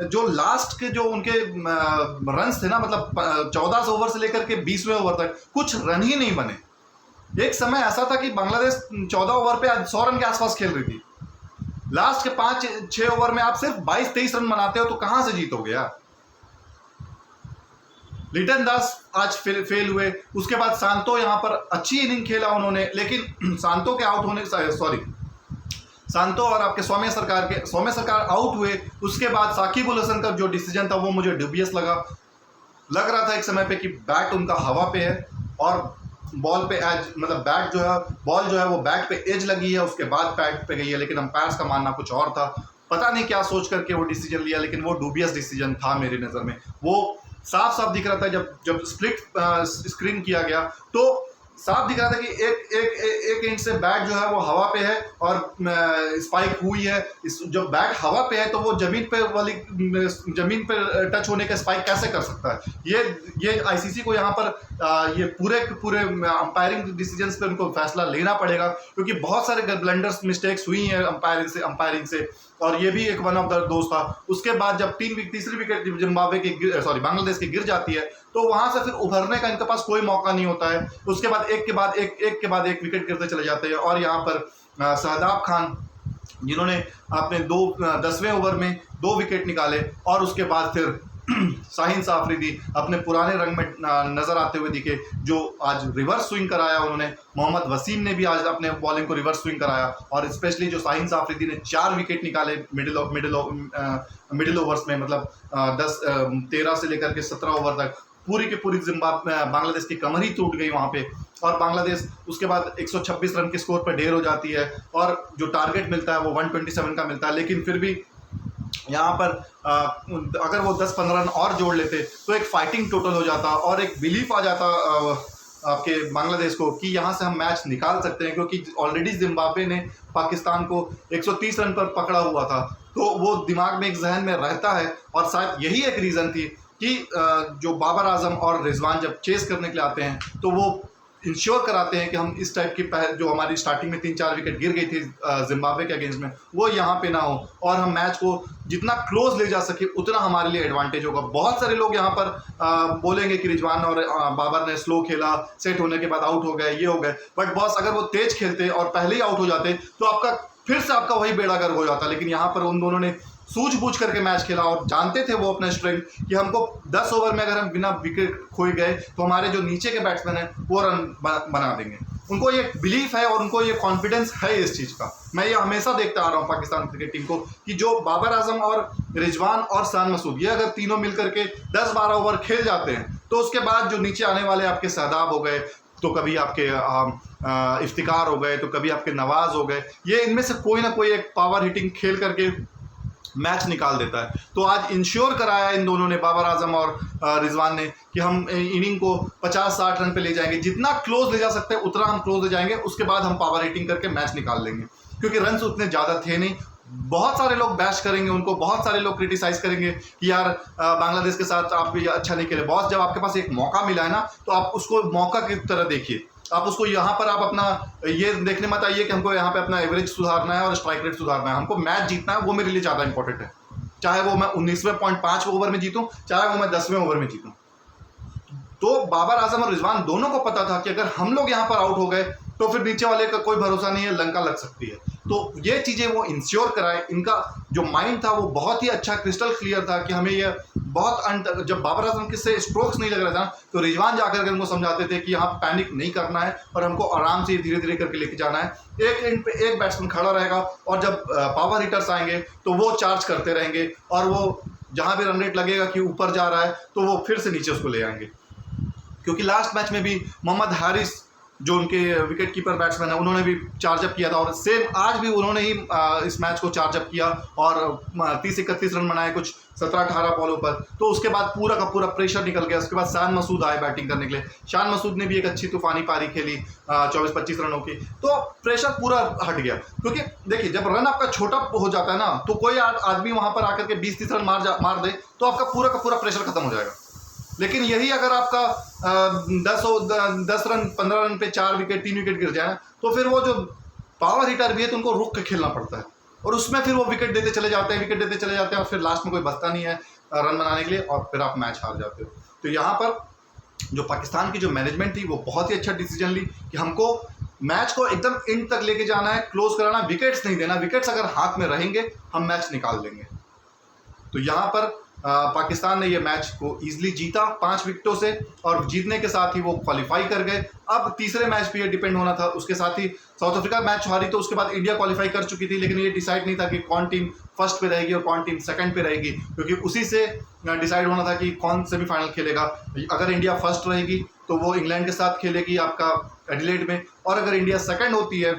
जो लास्ट के जो उनके रन्स थे ना, मतलब 14 ओवर से लेकर के 20वें ओवर तक कुछ रन ही नहीं बने। एक समय ऐसा था कि बांग्लादेश 14 ओवर पे 100 रन के आसपास खेल रही थी। लास्ट के 5-6 ओवर में आप सिर्फ 22-23 रन बनाते हो तो कहां से जीतोगे यार। लिटन दास आज फेल हुए, उसके बाद सांतो यहां पर अच्छी इनिंग खेला उन्होंने, लेकिन सांतो के आउट होने, सॉरी सांतो और आपके सौम्य सरकार आउट हुए। उसके बाद साकिब उल हसन का जो डिसीजन था वो मुझे डुबियस लग रहा था एक समय पे कि बैट उनका हवा पे है और बॉल पे एज, मतलब बैट जो है, बॉल जो है वो बैट पे एज लगी है, उसके बाद बैट पे गई है, लेकिन अंपायर्स का मानना कुछ और था। पता नहीं क्या सोच करके वो डिसीजन लिया, लेकिन वो डुबियस डिसीजन था मेरी नज़र में। वो साफ साफ दिख रहा था, जब स्प्लिट स्क्रीन किया गया तो साफ दिख रहा था कि एक इंच से बैट जो है वो हवा पे है और स्पाइक हुई है। जब बैट हवा पे है तो वो जमीन पे टच होने का स्पाइक कैसे कर सकता है। ये आईसीसी को यहाँ पर ये पूरे अंपायरिंग डिसीजंस पे उनको फैसला लेना पड़ेगा, क्योंकि बहुत सारे ब्लंडर्स मिस्टेक्स हुई हैं अंपायरिंग से और ये भी एक वन ऑफ द दोस्त था। उसके बाद जब तीसरी विकेट जिम्बाब्वे की, बांग्लादेश की गिर जाती है तो वहां से फिर उभरने का इनके पास कोई मौका नहीं होता है। उसके बाद एक के बाद एक विकेट गिरते चले जाते हैं और यहाँ पर शादाब खान जिन्होंने अपने 10वें ओवर में 2 विकेट निकाले और उसके बाद फिर शाहीन आफरीदी अपने पुराने रंग में नजर आते हुए दिखे, जो आज रिवर्स स्विंग कराया उन्होंने। मोहम्मद वसीम ने भी आज अपने बॉलिंग को रिवर्स स्विंग कराया और स्पेशली जो शाहीन आफरीदी ने 4 विकेट निकाले मिडिल ओवर्स में, मतलब 13 से लेकर के 17 ओवर तक पूरी की पूरी बांग्लादेश की कमर ही टूट गई वहाँ पे। और बांग्लादेश उसके बाद 126 रन के स्कोर पर ढेर हो जाती है और जो टारगेट मिलता है वो 127 का मिलता है, लेकिन फिर भी यहाँ पर अगर वो 10-15 रन और जोड़ लेते तो एक फाइटिंग टोटल हो जाता और एक बिलीफ आ जाता आपके बांग्लादेश को कि यहाँ से हम मैच निकाल सकते हैं, क्योंकि ऑलरेडी जिम्बाब्वे ने पाकिस्तान को 130 रन पर पकड़ा हुआ था। तो वो दिमाग में एक जहन में रहता है और शायद यही एक रीज़न थी कि जो बाबर आजम और रिजवान जब चेस करने के लिए आते हैं तो वो इंश्योर कराते हैं कि हम इस टाइप की जो हमारी स्टार्टिंग में 3-4 विकेट गिर गई थी जिम्बाब्वे के अगेंस्ट में, वो यहाँ पे ना हो और हम मैच को जितना क्लोज ले जा सके उतना हमारे लिए एडवांटेज होगा। बहुत सारे लोग यहाँ पर बोलेंगे कि रिजवान और बाबर ने स्लो खेला, सेट होने के बाद आउट हो गए, ये हो गए, बट बॉस अगर वो तेज खेलते और पहले ही आउट हो जाते तो आपका फिर से आपका वही बेड़ा गर्क हो जाता। लेकिन यहाँ पर उन दोनों ने सूझबूझ करके मैच खेला और जानते थे वो अपना स्ट्रेंथ कि हमको 10 ओवर में अगर हम बिना विकेट खोए गए तो हमारे जो नीचे के बैट्समैन हैं वो रन बना देंगे। उनको ये बिलीफ है और उनको ये कॉन्फिडेंस है इस चीज़ का। मैं ये हमेशा देखता आ रहा हूँ पाकिस्तान क्रिकेट टीम को कि जो बाबर आजम और रिजवान और शान मसूद ये अगर तीनों मिल करके 10-12 ओवर खेल जाते हैं तो उसके बाद जो नीचे आने वाले आपके शादाब हो गए, तो कभी आपके इफ्तिकार हो गए, तो कभी आपके नवाज हो गए, ये इनमें से कोई ना कोई एक पावर हिटिंग खेल करके मैच निकाल देता है। तो आज इंश्योर कराया इन दोनों ने, बाबर आजम और रिजवान ने, कि हम इनिंग को 50-60 रन पे ले जाएंगे, जितना क्लोज ले जा सकते हैं उतना हम क्लोज ले जाएंगे, उसके बाद हम पावर हिटिंग करके मैच निकाल लेंगे। क्योंकि रन उतने ज़्यादा थे नहीं। बहुत सारे लोग बैश करेंगे उनको, बहुत सारे लोग क्रिटिसाइज करेंगे कि यार बांग्लादेश के साथ आप अच्छा नहीं खेले। बॉस जब आपके पास एक मौका मिला है ना तो आप उसको मौका की तरह देखिए। आप उसको यहाँ पर आप अपना ये देखने मत आइए कि हमको यहाँ पे अपना एवरेज सुधारना है और स्ट्राइक रेट सुधारना है। हमको मैच जीतना है, वो मेरे लिए ज़्यादा इंपॉर्टेंट है। चाहे वो मैं 19.5 ओवर में जीतूँ, चाहे वो मैं 10वें ओवर में जीतूँ। तो बाबर आजम और रिजवान दोनों को पता था कि अगर हम लोग यहाँ पर आउट हो गए तो फिर नीचे वाले का कोई भरोसा नहीं है, लंका लग सकती है। तो ये चीज़ें वो इंश्योर कराए। इनका जो माइंड था वो बहुत ही अच्छा, क्रिस्टल क्लियर था कि हमें ये बहुत जब बाबर आजम किससे स्ट्रोक्स नहीं लग रहा था तो रिजवान जाकर के उनको समझाते थे कि यहाँ पैनिक नहीं करना है और हमको आराम से धीरे धीरे करके लेके जाना है। एक एंड पे एक बैट्समैन खड़ा रहेगा और जब पावर हिटर्स आएंगे तो वो चार्ज करते रहेंगे और वो जहाँ भी रन रेट लगेगा कि ऊपर जा रहा है तो वो फिर से नीचे उसको ले आएंगे। क्योंकि लास्ट मैच में भी मोहम्मद हारिस जो उनके विकेट कीपर बैट्समैन है उन्होंने भी चार्जअप किया था और सेम आज भी उन्होंने ही इस मैच को चार्जअप किया और 30-31 रन बनाए कुछ 17-18 बॉलों पर। तो उसके बाद पूरा का पूरा प्रेशर निकल गया। उसके बाद शान मसूद आए बैटिंग करने के लिए। शान मसूद ने भी एक अच्छी तूफानी पारी खेली 24-25 रनों की, तो प्रेशर पूरा हट गया। क्योंकि देखिए जब रन आपका छोटा हो जाता है ना तो कोई आदमी वहाँ पर आकर के 20-30 रन मार दे तो आपका पूरा का पूरा प्रेशर खत्म हो जाएगा। लेकिन यही अगर आपका 10 रन 15 रन पे 4 विकेट 3 विकेट गिर जाए तो फिर वो जो पावर हिटर भी है तो उनको रुक के खेलना पड़ता है, और उसमें फिर वो विकेट देते चले जाते हैं और फिर लास्ट में कोई बचता नहीं है रन बनाने के लिए, और फिर आप मैच हार जाते हो। तो यहाँ पर जो पाकिस्तान की जो मैनेजमेंट थी वो बहुत ही अच्छा डिसीजन ली कि हमको मैच को एकदम एंड तक लेके जाना है, क्लोज कराना, विकेट्स नहीं देना, विकेट्स अगर हाथ में रहेंगे हम मैच निकाल देंगे। तो यहाँ पर पाकिस्तान ने ये मैच को इजीली जीता 5 विकेटों से, और जीतने के साथ ही वो क्वालिफाई कर गए। अब तीसरे मैच पे ये डिपेंड होना था, उसके साथ ही साउथ अफ्रीका मैच हारी तो उसके बाद इंडिया क्वालिफाई कर चुकी थी, लेकिन ये डिसाइड नहीं था कि कौन टीम फर्स्ट पे रहेगी और कौन टीम सेकंड पे रहेगी, क्योंकि उसी से डिसाइड होना था कि कौन सेमीफाइनल खेलेगा। अगर इंडिया फर्स्ट रहेगी तो वो इंग्लैंड के साथ खेलेगी आपका एडिलेड में, और अगर इंडिया सेकंड होती है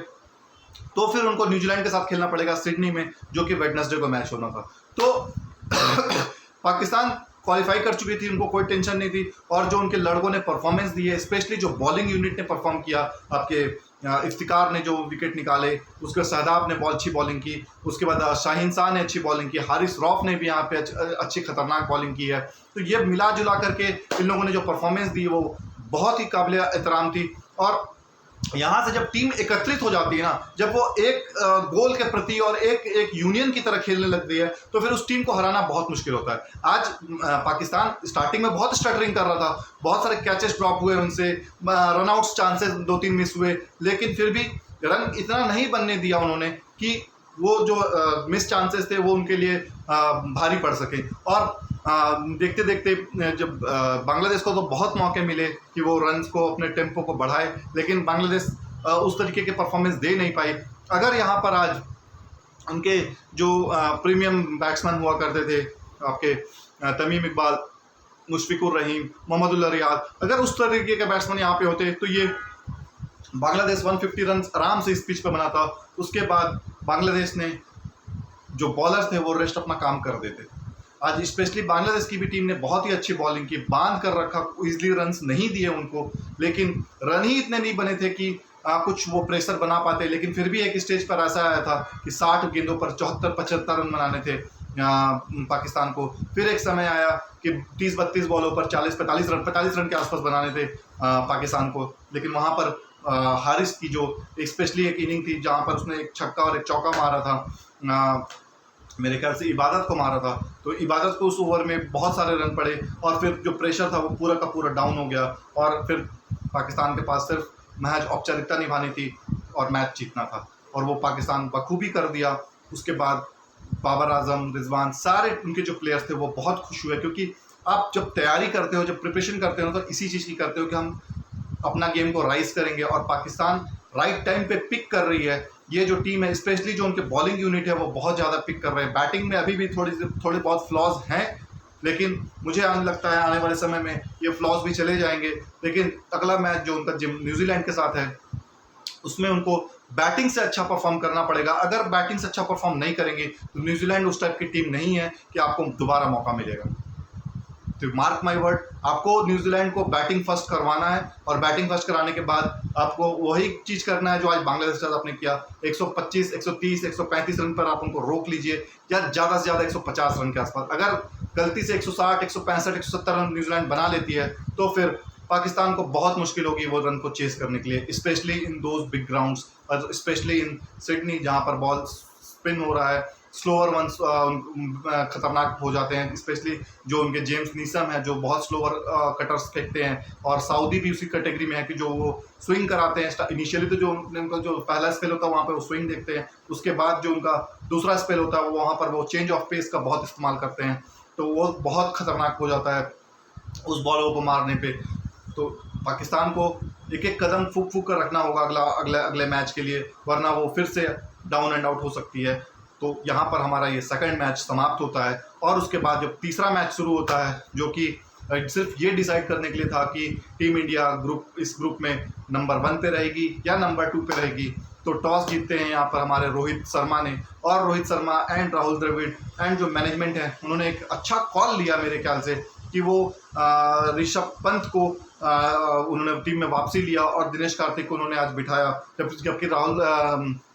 तो फिर उनको न्यूजीलैंड के साथ खेलना पड़ेगा सिडनी में, जो कि वेडनेसडे को मैच होना था। तो पाकिस्तान क्वालिफाई कर चुकी थी, उनको कोई टेंशन नहीं थी, और जो उनके लड़कों ने परफॉर्मेंस दी है, स्पेशली जो बॉलिंग यूनिट ने परफॉर्म किया, आपके इफ्तिकार ने जो विकेट निकाले, उसके शहदाब ने अच्छी बॉलिंग की, उसके बाद शाहीन शाह ने अच्छी बॉलिंग की, हारिस रौफ ने भी यहाँ पे अच्छी खतरनाक बॉलिंग की है। तो ये मिला जुला करके इन लोगों ने जो परफॉर्मेंस दी वो बहुत ही काबिल एहतराम थी। और यहाँ से जब टीम एकत्रित हो जाती है ना, जब वो एक गोल के प्रति और एक यूनियन की तरह खेलने लगती है, तो फिर उस टीम को हराना बहुत मुश्किल होता है। आज पाकिस्तान स्टार्टिंग में बहुत स्टटरिंग कर रहा था, बहुत सारे कैचेस ड्रॉप हुए उनसे, रनआउट्स चांसेस 2-3 मिस हुए, लेकिन फिर भी रन इतना नहीं बनने दिया उन्होंने कि वो जो मिस चांसेस थे वो उनके लिए भारी पड़ सके। और देखते देखते जब बांग्लादेश को तो बहुत मौके मिले कि वो रन्स को अपने टेम्पो को बढ़ाए, लेकिन बांग्लादेश उस तरीके के परफॉर्मेंस दे नहीं पाई। अगर यहाँ पर आज उनके जो प्रीमियम बैट्समैन हुआ करते थे, आपके तमीम इकबाल, मुशफिकुर रहीम, मोहम्मदुल्लाह रियाद, अगर उस तरीके के बैट्समैन यहाँ पे होते तो ये बांग्लादेश 150 रन आराम से इस पिच पर बना था। उसके बाद बांग्लादेश ने जो बॉलर्स थे वो रेस्ट अपना काम कर देते। आज स्पेशली बांग्लादेश की भी टीम ने बहुत ही अच्छी बॉलिंग की, बांध कर रखा, इजीली रन्स नहीं दिए उनको, लेकिन रन ही इतने नहीं बने थे कि कुछ वो प्रेशर बना पाते। लेकिन फिर भी एक स्टेज पर ऐसा आया था कि 60 गेंदों पर 74-75 रन बनाने थे पाकिस्तान को। फिर एक समय आया कि 30-32 बॉलों पर 45 रन के आसपास बनाने थे पाकिस्तान को, लेकिन वहाँ पर हारिस की जो स्पेशली एक इनिंग थी जहाँ पर उसने एक छक्का और एक चौका मारा था, मेरे ख्याल से इबादत को मारा था, तो इबादत को उस ओवर में बहुत सारे रन पड़े, और फिर जो प्रेशर था वो पूरा का पूरा डाउन हो गया, और फिर पाकिस्तान के पास सिर्फ महज औपचारिकता निभानी थी और मैच जीतना था, और वो पाकिस्तान बखूबी कर दिया। उसके बाद बाबर आजम, रिजवान, सारे उनके जो प्लेयर्स थे वो बहुत खुश हुए, क्योंकि आप जब तैयारी करते हो, जब प्रिपरेशन करते हो तो इसी चीज़ की करते हो कि हम अपना गेम को राइज करेंगे, और पाकिस्तान राइट टाइम पे पिक कर रही है। ये जो टीम है, स्पेशली जो उनके बॉलिंग यूनिट है वो बहुत ज़्यादा पिक कर रहे हैं। बैटिंग में अभी भी थोड़े बहुत फ्लॉज हैं, लेकिन मुझे लगता है आने वाले समय में ये फ्लॉज भी चले जाएंगे। लेकिन अगला मैच जो उनका न्यूजीलैंड के साथ है उसमें उनको बैटिंग से अच्छा परफॉर्म करना पड़ेगा। अगर बैटिंग से अच्छा परफॉर्म नहीं करेंगे तो न्यूजीलैंड उस टाइप की टीम नहीं है कि आपको दोबारा मौका मिलेगा। तो मार्क माई वर्ड, आपको न्यूजीलैंड को बैटिंग फर्स्ट करवाना है, और बैटिंग फर्स्ट कराने के बाद आपको वही चीज़ करना है जो आज बांग्लादेश के साथ आपने किया। 125, 130, 135 रन पर आप उनको रोक लीजिए, या ज़्यादा से ज़्यादा 150 रन के आसपास। अगर गलती से 160, 165, 170 रन न्यूजीलैंड बना लेती है तो फिर पाकिस्तान को बहुत मुश्किल होगी वो रन को चेस करने के लिए, specially in those big grounds, और स्पेशली इन सिडनी जहाँ पर बॉल स्पिन हो रहा है, स्लोअर वंस खतरनाक हो जाते हैं, स्पेशली जो उनके जेम्स नीसम है जो बहुत स्लोअर कटर्स फेंकते हैं, और सऊदी भी उसी कैटेगरी में है कि जो वो स्विंग कराते हैं। इनिशियली तो जो उनका जो पहला स्पेल होता है वहाँ पे वो स्विंग देखते हैं, उसके बाद जो उनका दूसरा स्पेल होता है वो वहाँ पर वो चेंज ऑफ पेस का बहुत इस्तेमाल करते हैं, तो वो बहुत खतरनाक हो जाता है उस बॉलों को मारने पर। तो पाकिस्तान को एक एक कदम फूक फूक कर रखना होगा अगले मैच के लिए, वरना वो फिर से डाउन एंड आउट हो सकती है। तो यहाँ पर हमारा ये सेकंड मैच समाप्त होता है, और उसके बाद जब तीसरा मैच शुरू होता है जो कि सिर्फ ये डिसाइड करने के लिए था कि टीम इंडिया इस ग्रुप में नंबर 1 पे रहेगी या नंबर 2 पे रहेगी। तो टॉस जीतते हैं यहाँ पर हमारे रोहित शर्मा ने, और रोहित शर्मा एंड राहुल द्रविड़ एंड जो मैनेजमेंट है उन्होंने एक अच्छा कॉल लिया मेरे ख्याल से कि वो ऋषभ पंत को उन्होंने टीम में वापसी लिया और दिनेश कार्तिक को उन्होंने आज बिठाया, जबकि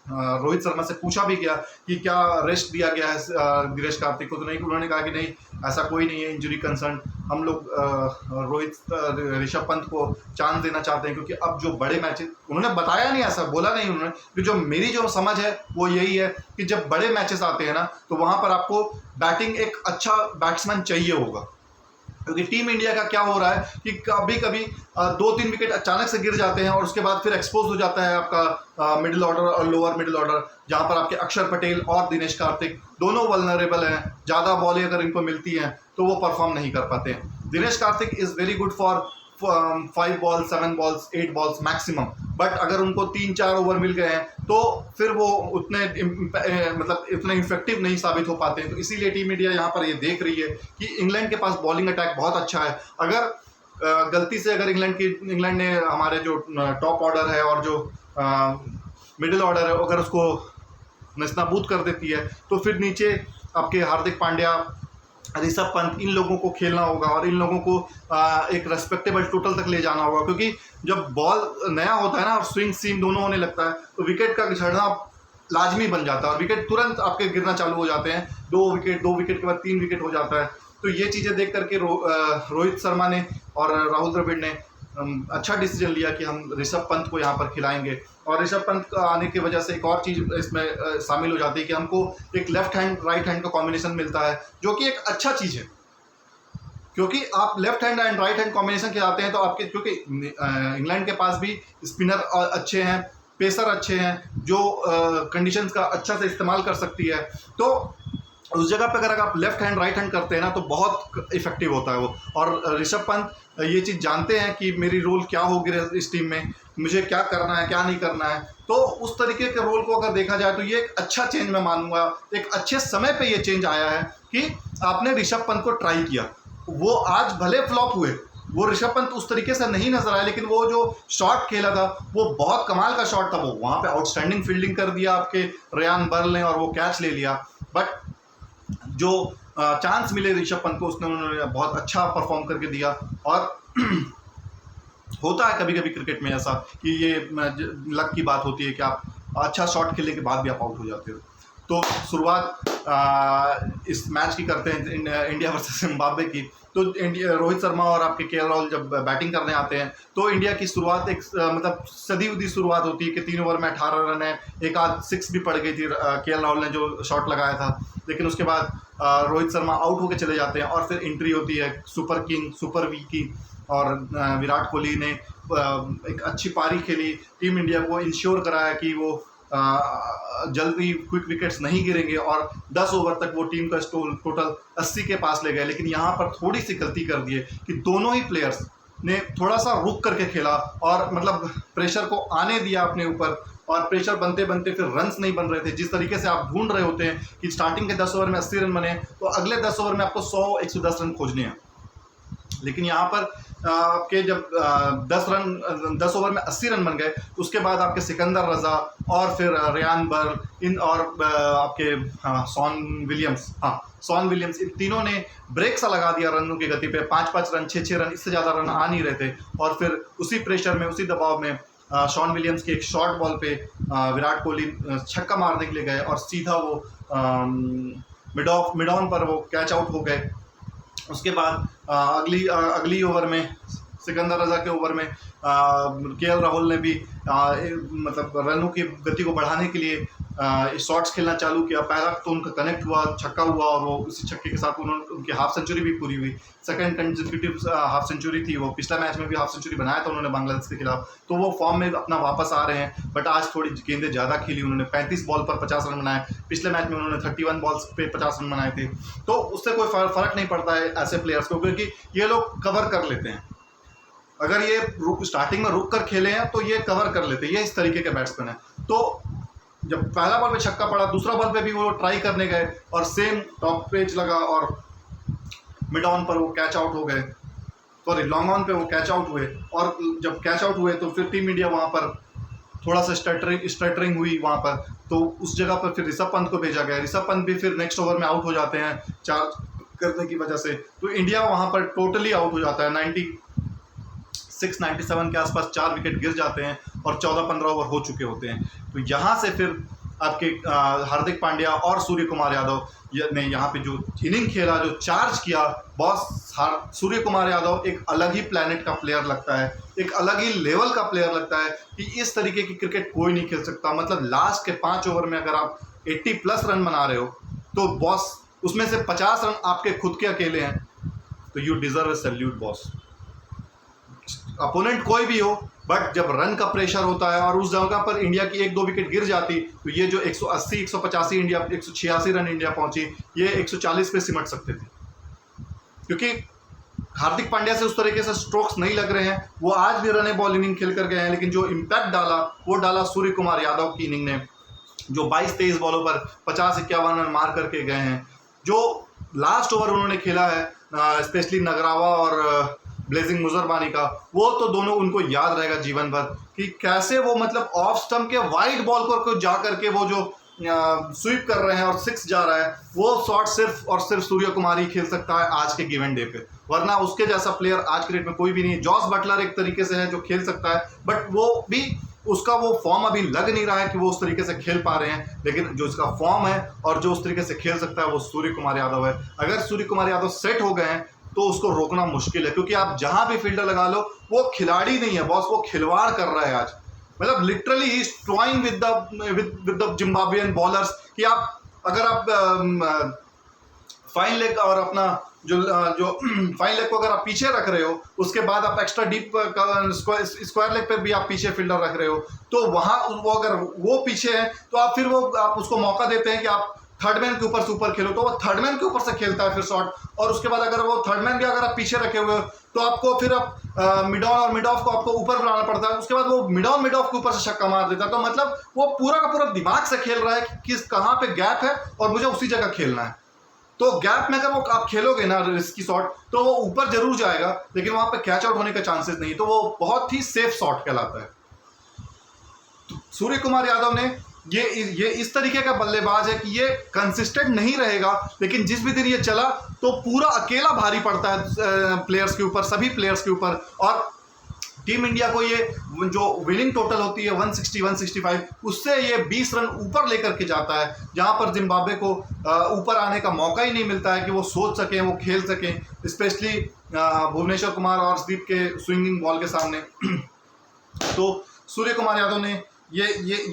रोहित शर्मा से पूछा भी गया कि क्या रेस्ट दिया गया है दिनेश कार्तिक को, तो नहीं, उन्होंने कहा कि नहीं, ऐसा कोई नहीं है इंजरी कंसर्न, हम लोग ऋषभ पंत को चांस देना चाहते हैं, क्योंकि अब जो बड़े मैचेस, उन्होंने बताया नहीं, ऐसा बोला नहीं उन्होंने, कि जो मेरी जो समझ है वो यही है कि जब बड़े मैचेस आते हैं ना, तो वहाँ पर आपको बैटिंग एक अच्छा बैट्समैन चाहिए होगा, क्योंकि टीम इंडिया का क्या हो रहा है कि कभी कभी 2-3 विकेट अचानक से गिर जाते हैं और उसके बाद फिर एक्सपोज हो जाता है आपका मिडिल ऑर्डर और लोअर मिडिल ऑर्डर, जहां पर आपके अक्षर पटेल और दिनेश कार्तिक दोनों वल्नरेबल हैं, ज़्यादा बॉलें अगर इनको मिलती हैं तो वो परफॉर्म नहीं कर पाते हैं। Dinesh Karthik is very good for 5 balls 7 balls 8 balls maximum, but अगर उनको 3-4 ओवर मिल गए हैं तो फिर वो उतने मतलब इतने इफेक्टिव नहीं साबित हो पाते हैं। तो इसीलिए टीम इंडिया यहाँ पर ये देख रही है कि इंग्लैंड के पास बॉलिंग अटैक बहुत अच्छा है। अगर गलती से अगर इंग्लैंड ने हमारे जो टॉप ऑर्डर है और जो मिडिल ऑर्डर है अगर उसको नस्ताबूद कर देती है, तो फिर नीचे आपके हार्दिक पांड्या, ऋषभ पंत, इन लोगों को खेलना होगा और इन लोगों को एक रेस्पेक्टेबल टोटल तक ले जाना होगा, क्योंकि जब बॉल नया होता है ना और स्विंग सीम दोनों होने लगता है तो विकेट का झड़ना लाजमी बन जाता है और विकेट तुरंत आपके गिरना चालू हो जाते हैं। 2 विकेट के बाद 3 विकेट हो जाता है। तो ये चीज़ें देख करके रोहित शर्मा ने और राहुल द्रविड़ ने अच्छा डिसीजन लिया कि हम ऋषभ पंत को यहाँ पर खिलाएंगे। और ऋषभ पंत का आने की वजह से एक और चीज़ इसमें शामिल हो जाती है कि हमको एक लेफ्ट हैंड राइट हैंड का कॉम्बिनेशन मिलता है, जो कि एक अच्छा चीज़ है, क्योंकि आप left hand and right hand combination खिलाते हैं तो आपके, क्योंकि इंग्लैंड के पास भी स्पिनर अच्छे हैं, पेसर अच्छे हैं, जो कंडीशंस का अच्छा से इस्तेमाल कर सकती है, तो उस जगह पे अगर आप लेफ्ट हैंड राइट हैंड करते हैं ना तो बहुत इफेक्टिव होता है वो। और ऋषभ पंत ये चीज़ जानते हैं कि मेरी रोल क्या होगी इस टीम में, मुझे क्या करना है क्या नहीं करना है, तो उस तरीके के रोल को अगर देखा जाए तो ये एक अच्छा चेंज मैं मानूंगा। एक अच्छे समय पे ये चेंज आया है कि आपने ऋषभ पंत को ट्राई किया, वो आज भले फ्लॉप हुए, वो ऋषभ पंत उस तरीके से नहीं नजर आया, लेकिन वो जो शॉट खेला था वो बहुत कमाल का शॉट था, वो वहाँ पे आउटस्टैंडिंग फील्डिंग कर दिया आपके रेयान बर्ल ने और वो कैच ले लिया। बट जो चांस मिले ऋषभ पंत को उसने उन्होंने बहुत अच्छा परफॉर्म करके दिया। और होता है कभी कभी क्रिकेट में ऐसा कि ये लक की बात होती है कि आप अच्छा शॉट खेलने के बाद भी आप आउट हो जाते हो। तो शुरुआत इस मैच की करते हैं इंडिया वर्सेस जिम्बाब्वे की। तो रोहित शर्मा और आपके केएल राहुल जब बैटिंग करने आते हैं तो इंडिया की शुरुआत एक मतलब सदी उदी शुरुआत होती है कि 3 ओवर में 18 रन है, एक आध 6 भी पड़ गई थी केएल राहुल ने जो शॉट लगाया था, लेकिन उसके बाद रोहित शर्मा आउट होकर चले जाते हैं और फिर एंट्री होती है सुपर किंग सुपर वी की, और विराट कोहली ने एक अच्छी पारी खेली, टीम इंडिया को इंश्योर कराया कि वो जल्दी क्विक विकेट्स नहीं गिरेंगे और 10 ओवर तक वो टीम का टोटल 80 के पास ले गए। लेकिन यहाँ पर थोड़ी सी गलती कर दी है कि दोनों ही प्लेयर्स ने थोड़ा सा रुक करके खेला और मतलब प्रेशर को आने दिया अपने ऊपर, और प्रेशर बनते बनते फिर रन्स नहीं बन रहे थे। जिस तरीके से आप ढूंढ रहे होते हैं कि स्टार्टिंग के 10 ओवर में 80 रन बने तो अगले 10 ओवर में आपको 100-110 रन खोजने हैं, लेकिन यहाँ पर आपके जब 10 ओवर में 80 रन बन गए उसके बाद आपके सिकंदर रजा और फिर रेयान बर्ल इन और आपके शॉन विलियम्स इन तीनों ने ब्रेक सा लगा दिया रनों की गति पे। 5-5 रन 6-6 रन इससे ज़्यादा रन आ नहीं रहे थे, और फिर उसी प्रेशर में उसी दबाव में शॉन विलियम्स की एक शॉर्ट बॉल पे विराट कोहली छक्का मारने के लिए गए और सीधा वो मिड ऑन पर वो कैच आउट हो गए। उसके बाद अगली ओवर में सिकंदर रजा के ओवर में केएल राहुल ने भी मतलब रनों की गति को बढ़ाने के लिए शॉट्स खेलना चालू किया। पहला तो उनका कनेक्ट हुआ, छक्का हुआ, और वो उसी छक्के के साथ उनकी हाफ सेंचुरी भी पूरी हुई। सेकंड कंसेक्यूटिव हाफ सेंचुरी थी वो, पिछला मैच में भी हाफ सेंचुरी बनाया था उन्होंने बांग्लादेश के खिलाफ, तो वो फॉर्म में अपना वापस आ रहे हैं। बट आज थोड़ी गेंदें ज़्यादा खेली उन्होंने, 35 बॉल पर 50 रन बनाए, पिछले मैच में उन्होंने 31 बॉल्स पे 50 रन बनाए थे। तो उससे कोई फ़र्क नहीं पड़ता है ऐसे प्लेयर्स को, क्योंकि ये लोग कवर कर लेते हैं। अगर ये स्टार्टिंग में रुक कर खेले हैं तो ये कवर कर लेते हैं, ये इस तरीके के बैट्समैन है। तो जब पहला बॉल पे छक्का पड़ा, दूसरा बॉल पे भी वो ट्राई करने गए और सेम टॉप पेज लगा और मिड ऑन पर वो कैच आउट हो गए, सॉरी लॉन्ग ऑन पे वो कैच आउट हुए। और जब कैच आउट हुए तो फिर टीम इंडिया वहाँ पर थोड़ा सा स्टटरिंग हुई वहाँ पर, तो उस जगह पर फिर ऋषभ पंत को भेजा गया। ऋषभ पंत भी फिर नेक्स्ट ओवर में आउट हो जाते हैं करने की वजह से, तो इंडिया वहाँ पर टोटली आउट हो जाता है। 96-97 के आसपास 4 विकेट गिर जाते हैं और 14-15 ओवर हो चुके होते हैं। तो यहाँ से फिर आपके हार्दिक पांड्या और सूर्य कुमार यादव ने यहाँ पे जो इनिंग खेला, जो चार्ज किया, बॉस सूर्य कुमार यादव एक अलग ही प्लेनेट का प्लेयर लगता है, एक अलग ही लेवल का प्लेयर लगता है कि इस तरीके की क्रिकेट कोई नहीं खेल सकता। मतलब लास्ट के 5 ओवर में अगर आप 80+ रन बना रहे हो तो बॉस उसमें से 50 रन आपके खुद के अकेले हैं, तो you deserve A salute boss. Opponent कोई भी हो, बट जब रन का प्रेशर होता है और उस जगह पर इंडिया की 1-2 विकेट गिर जाती, तो ये जो 180-185 इंडिया 186 रन इंडिया पहुंची, ये 140 पे सिमट सकते थे, क्योंकि हार्दिक पांड्या से उस तरीके से स्ट्रोक्स नहीं लग रहे हैं। वो आज भी रन बॉल इनिंग खेल कर गए हैं, लेकिन जो इम्पैक्ट डाला वो डाला सूर्य कुमार यादव की इनिंग ने, जो 22-23 बॉलों पर 50-51 रन मार करके गए हैं। जो लास्ट ओवर उन्होंने खेला है, स्पेशली नगरावा और ब्लेजिंग मुजरबानी का, वो तो दोनों उनको याद रहेगा जीवन भर कि कैसे वो मतलब ऑफ स्टंप के वाइड बॉल को जा करके वो जो स्वीप कर रहे हैं और 6 जा रहा है, वो शॉट सिर्फ और सिर्फ सूर्य कुमार ही खेल सकता है आज के गिवन डे पे, वरना उसके जैसा प्लेयर आज के डेट में कोई भी नहीं। जॉस बटलर एक तरीके से है जो खेल सकता है, बट वो भी उसका वो फॉर्म अभी लग नहीं रहा है कि वो उस तरीके से खेल पा रहे हैं, लेकिन जो उसका फॉर्म है और जो उस तरीके से खेल सकता है वो सूर्य कुमार यादव है। अगर सूर्य कुमार यादव सेट हो गए हैं तो उसको रोकना मुश्किल है, क्योंकि आप जहां भी फील्डर लगा लो वो खिलाड़ी नहीं है बॉस, वो खिलवाड़ कर रहा है आज। मतलब literally he is toing with the Zimbabwean bowlers कि आप अगर आप फाइन लेग और अपना जो फाइन लेग को अगर आप पीछे रख रहे हो, उसके बाद आप एक्स्ट्रा डीप स्क्वायर लेग पे भी आप पीछे फील्डर रख रहे हो, तो वहां वो अगर वो पीछे है तो आप उसको मौका देते हैं कि आप थर्ड मैन के ऊपर से ऊपर खेलो, तो वो थर्ड मैन के ऊपर से खेलता है फिर शॉट। और उसके बाद अगर वो थर्ड मैन भी अगर आप पीछे रखे हुए हो तो आपको फिर मिड ऑन और मिड ऑफ को आपको ऊपर बनाना पड़ता है, उसके बाद वो मिड ऑन मिड ऑफ के ऊपर से छक्का मार देता है। तो मतलब वो पूरा का पूरा दिमाग से खेल रहा है कि किस कहाँ पे गैप है और मुझे उसी जगह खेलना है। तो गैप में अगर वो आप खेलोगे ना रिस्की शॉट, तो वो ऊपर जरूर जाएगा, लेकिन वहां पे कैच आउट होने का चांसेस नहीं, तो वो बहुत ही सेफ शॉट कहलाता है। तो सूर्य कुमार यादव ने ये इस तरीके का बल्लेबाज है कि ये कंसिस्टेंट नहीं रहेगा, लेकिन जिस भी दिन ये चला तो पूरा अकेला भारी पड़ता है प्लेयर्स के ऊपर, सभी प्लेयर्स के ऊपर। और टीम इंडिया को ये जो विनिंग टोटल होती है 160-165, उससे ये 20 रन ऊपर लेकर के जाता है, जहां पर जिम्बाब्वे को ऊपर आने का मौका ही नहीं मिलता है कि वो सोच सकें, वो खेल सकें, स्पेशली भुवनेश्वर कुमार और अर्शदीप के स्विंगिंग बॉल के सामने। तो सूर्य कुमार यादव ने ये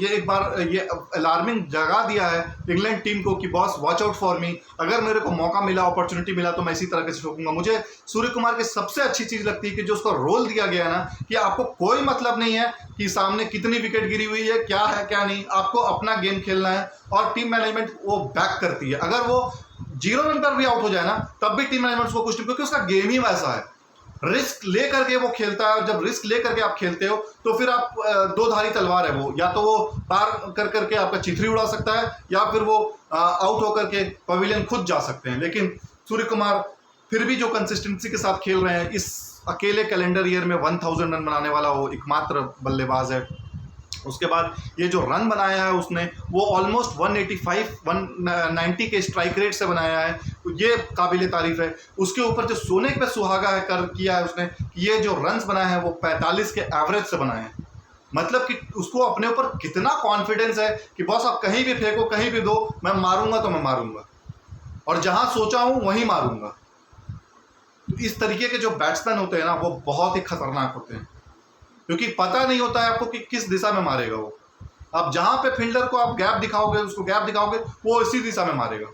एक बार ये अलार्मिंग जगा दिया है इंग्लैंड टीम को कि boss watch out for me, अगर मेरे को मौका मिला, अपॉर्चुनिटी मिला तो मैं इसी तरह से ठोकूंगा। मुझे सूर्य कुमार की सबसे अच्छी चीज़ लगती है कि जो उसका रोल दिया गया है ना, कि आपको कोई मतलब नहीं है कि सामने कितनी विकेट गिरी हुई है, क्या है क्या नहीं, आपको अपना गेम खेलना है और टीम मैनेजमेंट वो बैक करती है। अगर वो 0 रन पर भी आउट हो जाए ना, तब भी टीम मैनेजमेंट उसको कुछ नहीं, क्योंकि उसका गेम ही वैसा है, रिस्क ले करके वो खेलता है। और जब रिस्क ले करके आप खेलते हो तो फिर आप दो धारी तलवार है वो, या तो वो पार कर करके आपका चिथरी उड़ा सकता है, या फिर वो आउट होकर के पवेलियन खुद जा सकते हैं। लेकिन सूर्य कुमार फिर भी जो कंसिस्टेंसी के साथ खेल रहे हैं, इस अकेले कैलेंडर ईयर में 1000 रन बनाने वाला वो एकमात्र बल्लेबाज है। उसके बाद ये जो रन बनाया है उसने, वो ऑलमोस्ट 185-190 के स्ट्राइक रेट से बनाया है, ये काबिल तारीफ है। उसके ऊपर जो सोने पे सुहागा है किया है उसने, ये जो रन्स बनाए हैं वो 45 के एवरेज से बनाए हैं। मतलब कि उसको अपने ऊपर कितना कॉन्फिडेंस है कि बॉस आप कहीं भी फेंको, कहीं भी दो, मैं मारूंगा तो मैं मारूंगा, और जहां सोचा हूं वहीं मारूंगा। इस तरीके के जो बैट्समैन होते हैं ना, वो बहुत ही खतरनाक होते हैं, क्योंकि पता नहीं होता है आपको कि किस दिशा में मारेगा वो। आप जहां पे फील्डर को आप गैप दिखाओगे, उसको गैप दिखाओगे, वो इसी दिशा में मारेगा।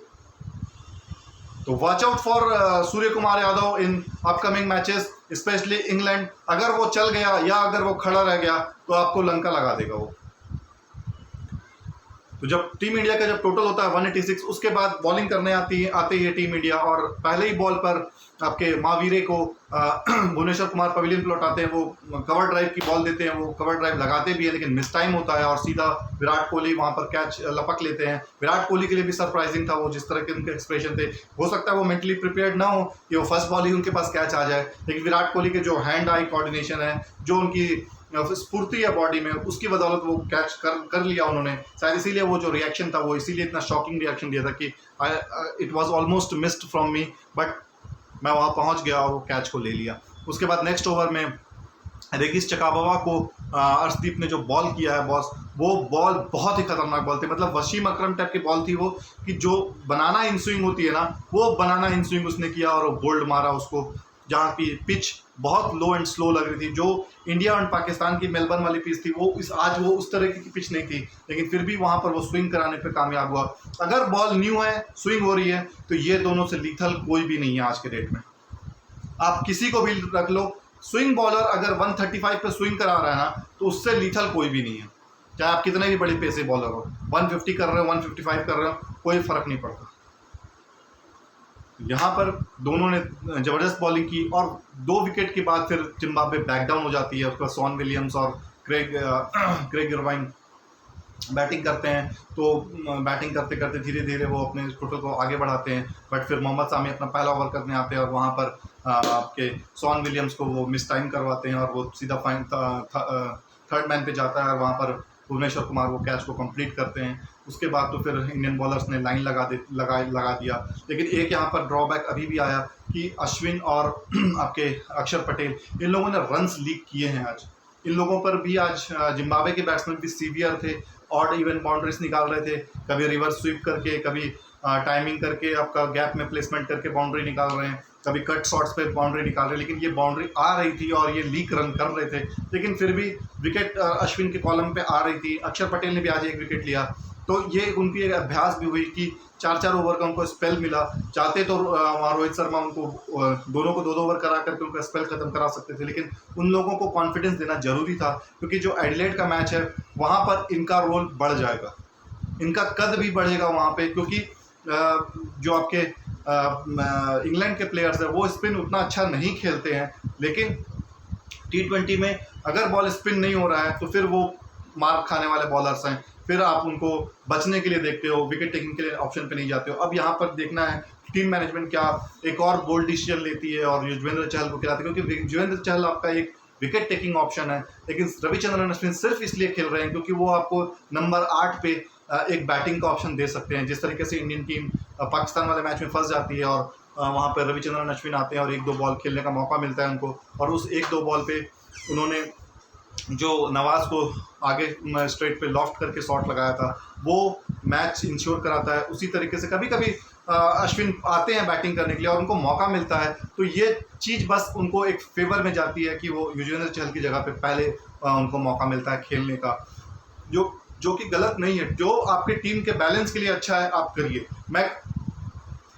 तो watch out for Surya Kumar Yadav in upcoming matches, specially England. अगर वो चल गया या अगर वो खड़ा रह गया तो आपको लंका लगा देगा वो। तो जब टीम इंडिया का जब टोटल होता है 186, उसके बाद बॉलिंग करने आती है टीम इंडिया, और पहले ही बॉल पर आपके महावीरे को भुवनेश्वर कुमार पवेलियन पे लौटाते हैं। वो कवर ड्राइव की बॉल देते हैं, वो कवर ड्राइव लगाते भी है, लेकिन मिस टाइम होता है और सीधा विराट कोहली वहां पर कैच लपक लेते हैं। विराट कोहली के लिए भी सरप्राइजिंग था वो, जिस तरह के उनके एक्सप्रेशन थे। हो सकता है वो मेंटली प्रिपेयर्ड ना हो कि वो फर्स्ट बॉल ही उनके पास कैच आ जाए, लेकिन विराट कोहली के जो हैंड आई कोऑर्डिनेशन है, जो उनकी स्फूर्ति है बॉडी में, उसकी बदौलत वो कैच कर लिया उन्होंने। शायद इसीलिए वो जो रिएक्शन था वो इसीलिए इतना शॉकिंग रिएक्शन दिया था कि it was almost missed from me, but मैं वहाँ पहुँच गया और वो कैच को ले लिया। उसके बाद नेक्स्ट ओवर में रेगिस चकाबवा को अर्शदीप ने जो बॉल किया है बॉस, वो बॉल बहुत ही खतरनाक बॉल थी। मतलब वसीम अकरम टाइप की बॉल थी वो, कि जो बनाना इन स्विंग होती है ना, वो बनाना इन स्विंग उसने किया और वो बोल्ड मारा उसको, जहाँ की पिच बहुत लो एंड स्लो लग रही थी। जो इंडिया और पाकिस्तान की मेलबर्न वाली पिच थी वो आज वो उस तरह की पिच नहीं थी, लेकिन फिर भी वहाँ पर वो स्विंग कराने पे कामयाब हुआ। अगर बॉल न्यू है, स्विंग हो रही है, तो ये दोनों से लीथल कोई भी नहीं है आज के डेट में। आप किसी को भी रख लो, स्विंग बॉलर अगर 135 पे स्विंग करा रहा है ना, तो उससे लीथल कोई भी नहीं है। चाहे आप कितने भी बड़े पेसे बॉलर हो, 150 कर रहे हो, 155 कर रहे हो, कोई फर्क नहीं पड़ता। यहाँ पर दोनों ने ज़बरदस्त बॉलिंग की और 2 विकेट के बाद फिर जिम्बाब्वे बैक डाउन हो जाती है। उसके बाद शॉन विलियम्स और क्रेग इरवाइन बैटिंग करते हैं, तो बैटिंग करते करते धीरे धीरे वो अपने टोटल को आगे बढ़ाते हैं। बट फिर मोहम्मद सामी अपना पहला ओवर करने आते हैं और वहाँ पर आपके शॉन विलियम्स को वो मिस टाइम करवाते हैं और वो सीधा थर्ड मैन पे जाता है और वहाँ पर भुवनेश्वर कुमार वो कैच को कंप्लीट करते हैं। उसके बाद तो फिर इंडियन बॉलर्स ने लाइन लगा दिया। लेकिन एक यहाँ पर ड्रॉबैक अभी भी आया कि अश्विन और आपके अक्षर पटेल, इन लोगों ने रन्स लीक किए हैं आज। इन लोगों पर भी आज जिम्बाब्वे के बैट्समैन भी सीवियर थे, ऑड इवन बाउंड्रीज निकाल रहे थे, कभी रिवर्स स्वीप करके, कभी टाइमिंग करके आपका गैप में प्लेसमेंट करके बाउंड्री निकाल रहे हैं, कभी कट शॉट्स पे बाउंड्री निकाल रहे हैं। लेकिन ये बाउंड्री आ रही थी और ये लीक रन कर रहे थे, लेकिन फिर भी विकेट अश्विन के कॉलम पे आ रही थी। अक्षर पटेल ने भी आज 1 विकेट लिया, तो ये उनकी एक अभ्यास भी हुई कि 4-4 ओवर का उनको स्पेल मिला। चाहते तो वहाँ रोहित शर्मा उनको दोनों को 2-2 ओवर करा करके उनका स्पेल खत्म करा सकते थे, लेकिन उन लोगों को कॉन्फिडेंस देना जरूरी था, क्योंकि जो एडिलेड का मैच है वहाँ पर इनका रोल बढ़ जाएगा, इनका कद भी बढ़ेगा वहाँ पे, क्योंकि जो आपके इंग्लैंड के प्लेयर्स हैं वो स्पिन उतना अच्छा नहीं खेलते हैं। लेकिन T20 में अगर बॉल स्पिन नहीं हो रहा है तो फिर वो मार खाने वाले बॉलर्स हैं, फिर आप उनको बचने के लिए देखते हो, विकेट टेकिंग के लिए ऑप्शन पे नहीं जाते हो। अब यहाँ पर देखना है टीम मैनेजमेंट क्या एक और बोल्ड डिसीजन लेती है और युजवेंद्र चहल को खिलाती है, क्योंकि युजवेंद्र चहल आपका एक विकेट टेकिंग ऑप्शन है, लेकिन रविचंद्रन अश्विन सिर्फ इसलिए खेल रहे हैं क्योंकि वो आपको नंबर 8 पे एक बैटिंग का ऑप्शन दे सकते हैं। जिस तरीके से इंडियन टीम पाकिस्तान वाले मैच में फंस जाती है और वहाँ पर रविचंद्रन अश्विन आते हैं और 1-2 बॉल खेलने का मौका मिलता है उनको, और उस 1-2 बॉल पे उन्होंने जो नवाज को आगे स्ट्रेट पे लॉफ्ट करके शॉट लगाया था, वो मैच इंश्योर कराता है। उसी तरीके से कभी कभी अश्विन आते हैं बैटिंग करने के लिए और उनको मौका मिलता है, तो ये चीज़ बस उनको एक फेवर में जाती है कि वो युजवेंद्र चहल की जगह पे पहले उनको मौका मिलता है खेलने का, जो कि गलत नहीं है। जो आपके टीम के बैलेंस के लिए अच्छा है आप करिए। मैं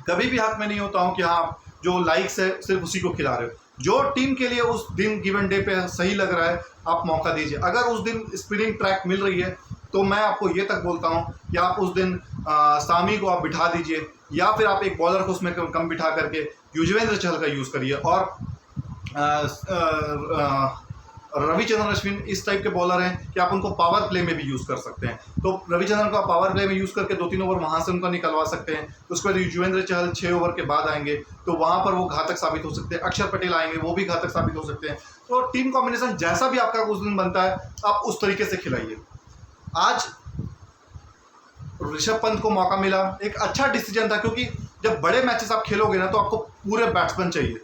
कभी भी हक में नहीं होता हूँ कि हाँ जो लाइक्स है सिर्फ उसी को खिला रहे हो। जो टीम के लिए उस दिन गिवन डे पे सही लग रहा है आप मौका दीजिए। अगर उस दिन स्पिनिंग ट्रैक मिल रही है तो मैं आपको ये तक बोलता हूँ कि आप उस दिन सामी को आप बिठा दीजिए, या फिर आप एक बॉलर को उसमें कम बिठा करके युजवेंद्र चहल का यूज़ करिए। और रविचंद्रन अश्विन इस टाइप के बॉलर हैं कि आप उनको पावर प्ले में भी यूज़ कर सकते हैं, तो रविचंद्रन को आप पावर प्ले में यूज़ करके 2-3 ओवर वहाँ से उनका निकलवा सकते हैं। उसके बाद युजवेंद्र चहल 6 ओवर के बाद आएंगे तो वहाँ पर वो घातक साबित हो सकते हैं। अक्षर पटेल आएंगे वो भी घातक साबित हो सकते हैं। तो टीम कॉम्बिनेशन जैसा भी आपका उस दिन बनता है आप उस तरीके से खिलाइए। आज ऋषभ पंत को मौका मिला, एक अच्छा डिसीजन था, क्योंकि जब बड़े मैचेस आप खेलोगे ना तो आपको पूरे बैट्समैन चाहिए।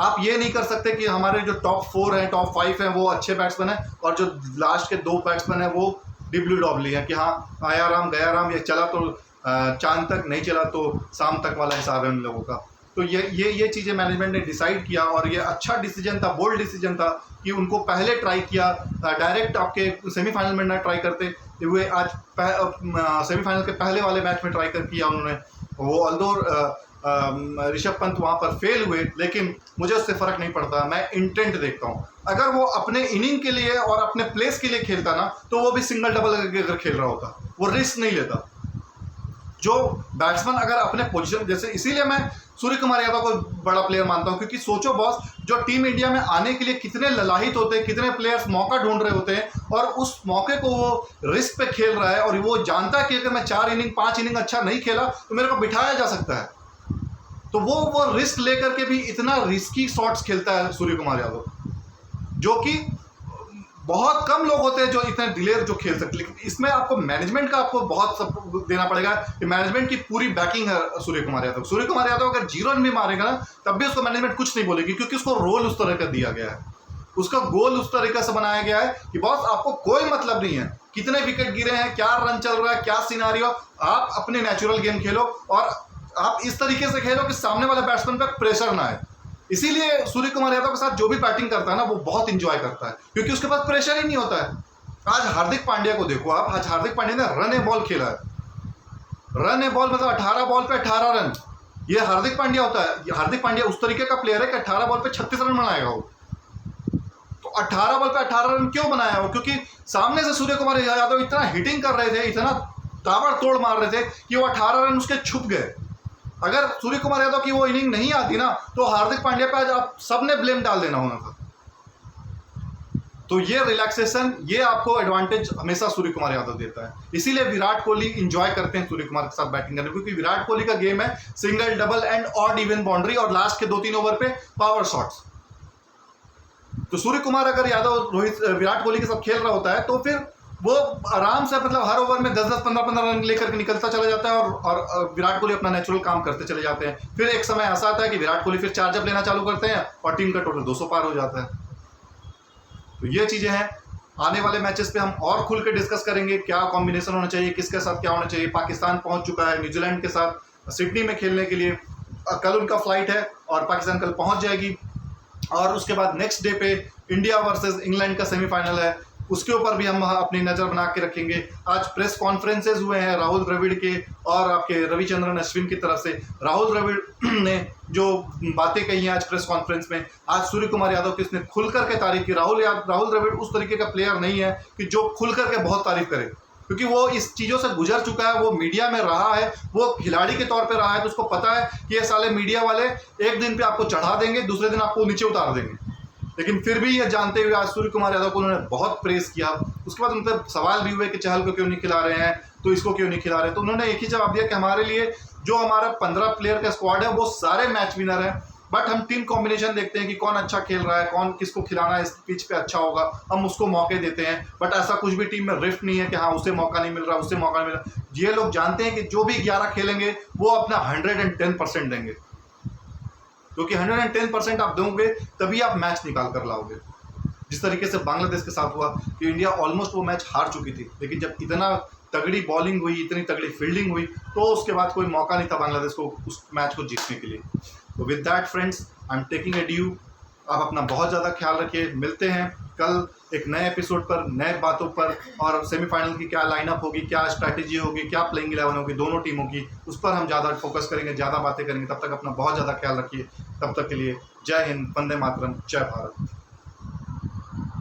आप ये नहीं कर सकते कि हमारे जो टॉप 4 हैं, टॉप 5 हैं वो अच्छे बैट्समैन हैं और जो लास्ट के 2 बैट्समैन हैं वो डिब्लू डॉबली हैं कि हाँ आया राम गया राम, ये चला तो चांद तक, नहीं चला तो शाम तक वाला हिसाब है उन लोगों का। तो ये चीज़ें मैनेजमेंट ने डिसाइड किया और ये अच्छा डिसीजन था, बोल्ड डिसीजन था कि उनको पहले ट्राई किया। डायरेक्ट आपके सेमीफाइनल में ना ट्राई करते हुए आज सेमीफाइनल के पहले वाले मैच में ट्राई कर किया उन्होंने। वो ऑल्दो ऋषभ पंत वहाँ पर फेल हुए, लेकिन मुझे उससे फ़र्क नहीं पड़ता। मैं इंटेंट देखता हूँ। अगर वो अपने इनिंग के लिए और अपने प्लेस के लिए खेलता ना तो वो भी सिंगल डबल अगर खेल रहा होता, वो रिस्क नहीं लेता। जो बैट्समैन अगर अपने पोजीशन, जैसे इसीलिए मैं सूर्य कुमार यादव को बड़ा प्लेयर मानता हूँ, क्योंकि सोचो बॉस, जो टीम इंडिया में आने के लिए कितने ललाहित होते हैं, कितने प्लेयर्स मौका ढूंढ रहे होते हैं और उस मौके को वो रिस्क पे खेल रहा है और वो जानता है कि अगर मैं 4 इनिंग 5 इनिंग अच्छा नहीं खेला तो मेरे को बिठाया जा सकता है। तो वो रिस्क लेकर के भी इतना रिस्की शॉट्स खेलता है सूर्य कुमार यादव, जो कि बहुत कम लोग होते हैं जो इतने दिलेर जो खेल सकते, लेकिन इसमें आपको मैनेजमेंट का आपको बहुत सब देना पड़ेगा कि मैनेजमेंट की पूरी बैकिंग है सूर्य कुमार यादव। सूर्य कुमार यादव अगर 0 रन भी मारेगा ना तब भी उसको मैनेजमेंट कुछ नहीं बोलेगी, क्योंकि उसको रोल उस तरह का दिया गया है, उसका गोल उस तरीके से बनाया गया है कि बॉस आपको कोई मतलब नहीं है कितने विकेट गिरे हैं, क्या रन चल रहा है, क्या सिनारियो, आप अपने नेचुरल गेम खेलो और आप इस तरीके से खेलो कि सामने वाले बैट्समैन पर प्रेशर ना आए। इसीलिए सूर्य कुमार यादव के साथ जो भी बैटिंग करता है ना वो बहुत इंजॉय करता है, क्योंकि उसके पास प्रेशर ही नहीं होता है। आज हार्दिक पांड्या को देखो आप, आज हार्दिक पांड्या ने रन ए बॉल खेला है, रन ए बॉल मतलब 18 बॉल पे 18 रन, ये हार्दिक पांड्या होता है। हार्दिक पांड्या उस तरीके का प्लेयर है कि 18 बॉल पे 36 रन बनाएगा वो। तो 18 बॉल पे 18 रन क्यों बनाया वो? क्योंकि सामने से सूर्य कुमार यादव इतना हिटिंग कर रहे थे, इतना ताबड़तोड़ मार रहे थे कि वो 18 रन उसके छुप गए। अगर सूर्य कुमार यादव की वो इनिंग नहीं आती ना तो हार्दिक पांड्या पे आज आप सबने ब्लेम डाल देना होना था। तो ये रिलैक्सेशन, ये आपको एडवांटेज हमेशा सूर्य कुमार यादव देता है। इसीलिए विराट कोहली इंजॉय करते हैं सूर्य कुमार के साथ बैटिंग करने, क्योंकि विराट कोहली का गेम है single, double and odd even boundary और लास्ट के 2-3 ओवर पे पावर शॉट्स। तो सूर्य कुमार अगर यादव विराट कोहली के साथ खेल रहा होता है तो फिर वो आराम से मतलब हर ओवर में 10-10, 15-15 रन लेकर के निकलता चला जाता है और विराट कोहली अपना नेचुरल काम करते चले जाते हैं। फिर एक समय ऐसा आता है कि विराट कोहली फिर चार्जअप लेना चालू करते हैं और टीम का टोटल 200 पार हो जाता है। तो ये चीज़ें हैं, आने वाले मैचेस पे हम और खुल के डिस्कस करेंगे क्या कॉम्बिनेशन होना चाहिए, किसके साथ क्या होना चाहिए। पाकिस्तान पहुंच चुका है न्यूजीलैंड के साथ सिडनी में खेलने के लिए, कल उनका फ्लाइट है और पाकिस्तान कल पहुंच जाएगी। और उसके बाद नेक्स्ट डे पे इंडिया वर्सेस इंग्लैंड का सेमीफाइनल है, उसके ऊपर भी हम अपनी नज़र बना के रखेंगे। आज प्रेस कॉन्फ्रेंसेज हुए हैं राहुल द्रविड़ के और आपके रविचंद्रन अश्विन की तरफ से। राहुल द्रविड़ ने जो बातें कही हैं आज प्रेस कॉन्फ्रेंस में, आज सूर्य कुमार यादव की उसने खुल करके तारीफ की। राहुल द्रविड़ उस तरीके का प्लेयर नहीं है कि जो खुल करके बहुत तारीफ करे, क्योंकि वो इस चीज़ों से गुजर चुका है, वो मीडिया में रहा है, वो खिलाड़ी के तौर पे रहा है, तो उसको पता है कि ये साले मीडिया वाले एक दिन पे आपको चढ़ा देंगे, दूसरे दिन आपको नीचे उतार देंगे। लेकिन फिर भी ये जानते हुए आज सूर्य कुमार यादव को उन्होंने बहुत प्रेस किया। उसके बाद उन पर सवाल भी हुए कि चहल को क्यों नहीं खिला रहे हैं, तो इसको क्यों नहीं खिला रहे, तो उन्होंने एक ही जवाब दिया कि हमारे लिए जो हमारा 15 प्लेयर का स्क्वाड है वो सारे मैच विनर हैं, बट हम टीम कॉम्बिनेशन देखते हैं कि कौन अच्छा खेल रहा है, कौन किसको खिलाना इस पिच पे अच्छा होगा, हम उसको मौके देते हैं। बट ऐसा कुछ भी टीम में रिफ्ट नहीं है कि हाँ उसे मौका नहीं मिल रहा, उससे मौका नहीं मिल रहा। ये लोग जानते हैं कि जो भी 11 खेलेंगे वो अपना 110% देंगे, क्योंकि 110% आप दोगे तभी आप मैच निकाल कर लाओगे। जिस तरीके से बांग्लादेश के साथ हुआ कि इंडिया ऑलमोस्ट वो मैच हार चुकी थी, लेकिन जब इतना तगड़ी बॉलिंग हुई, इतनी तगड़ी फील्डिंग हुई, तो उसके बाद कोई मौका नहीं था बांग्लादेश को उस मैच को जीतने के लिए। तो with that friends, I am taking a due. आप अपना बहुत ज़्यादा ख्याल रखिए। मिलते हैं कल एक नए एपिसोड पर, नए बातों पर, और सेमीफाइनल की क्या लाइनअप होगी, क्या स्ट्रैटेजी होगी, क्या प्लेइंग 11 होगी दोनों टीमों की, उस पर हम ज़्यादा फोकस करेंगे, ज़्यादा बातें करेंगे। तब तक अपना बहुत ज़्यादा ख्याल रखिए। तब तक के लिए जय हिंद, वंदे मातरम, जय भारत।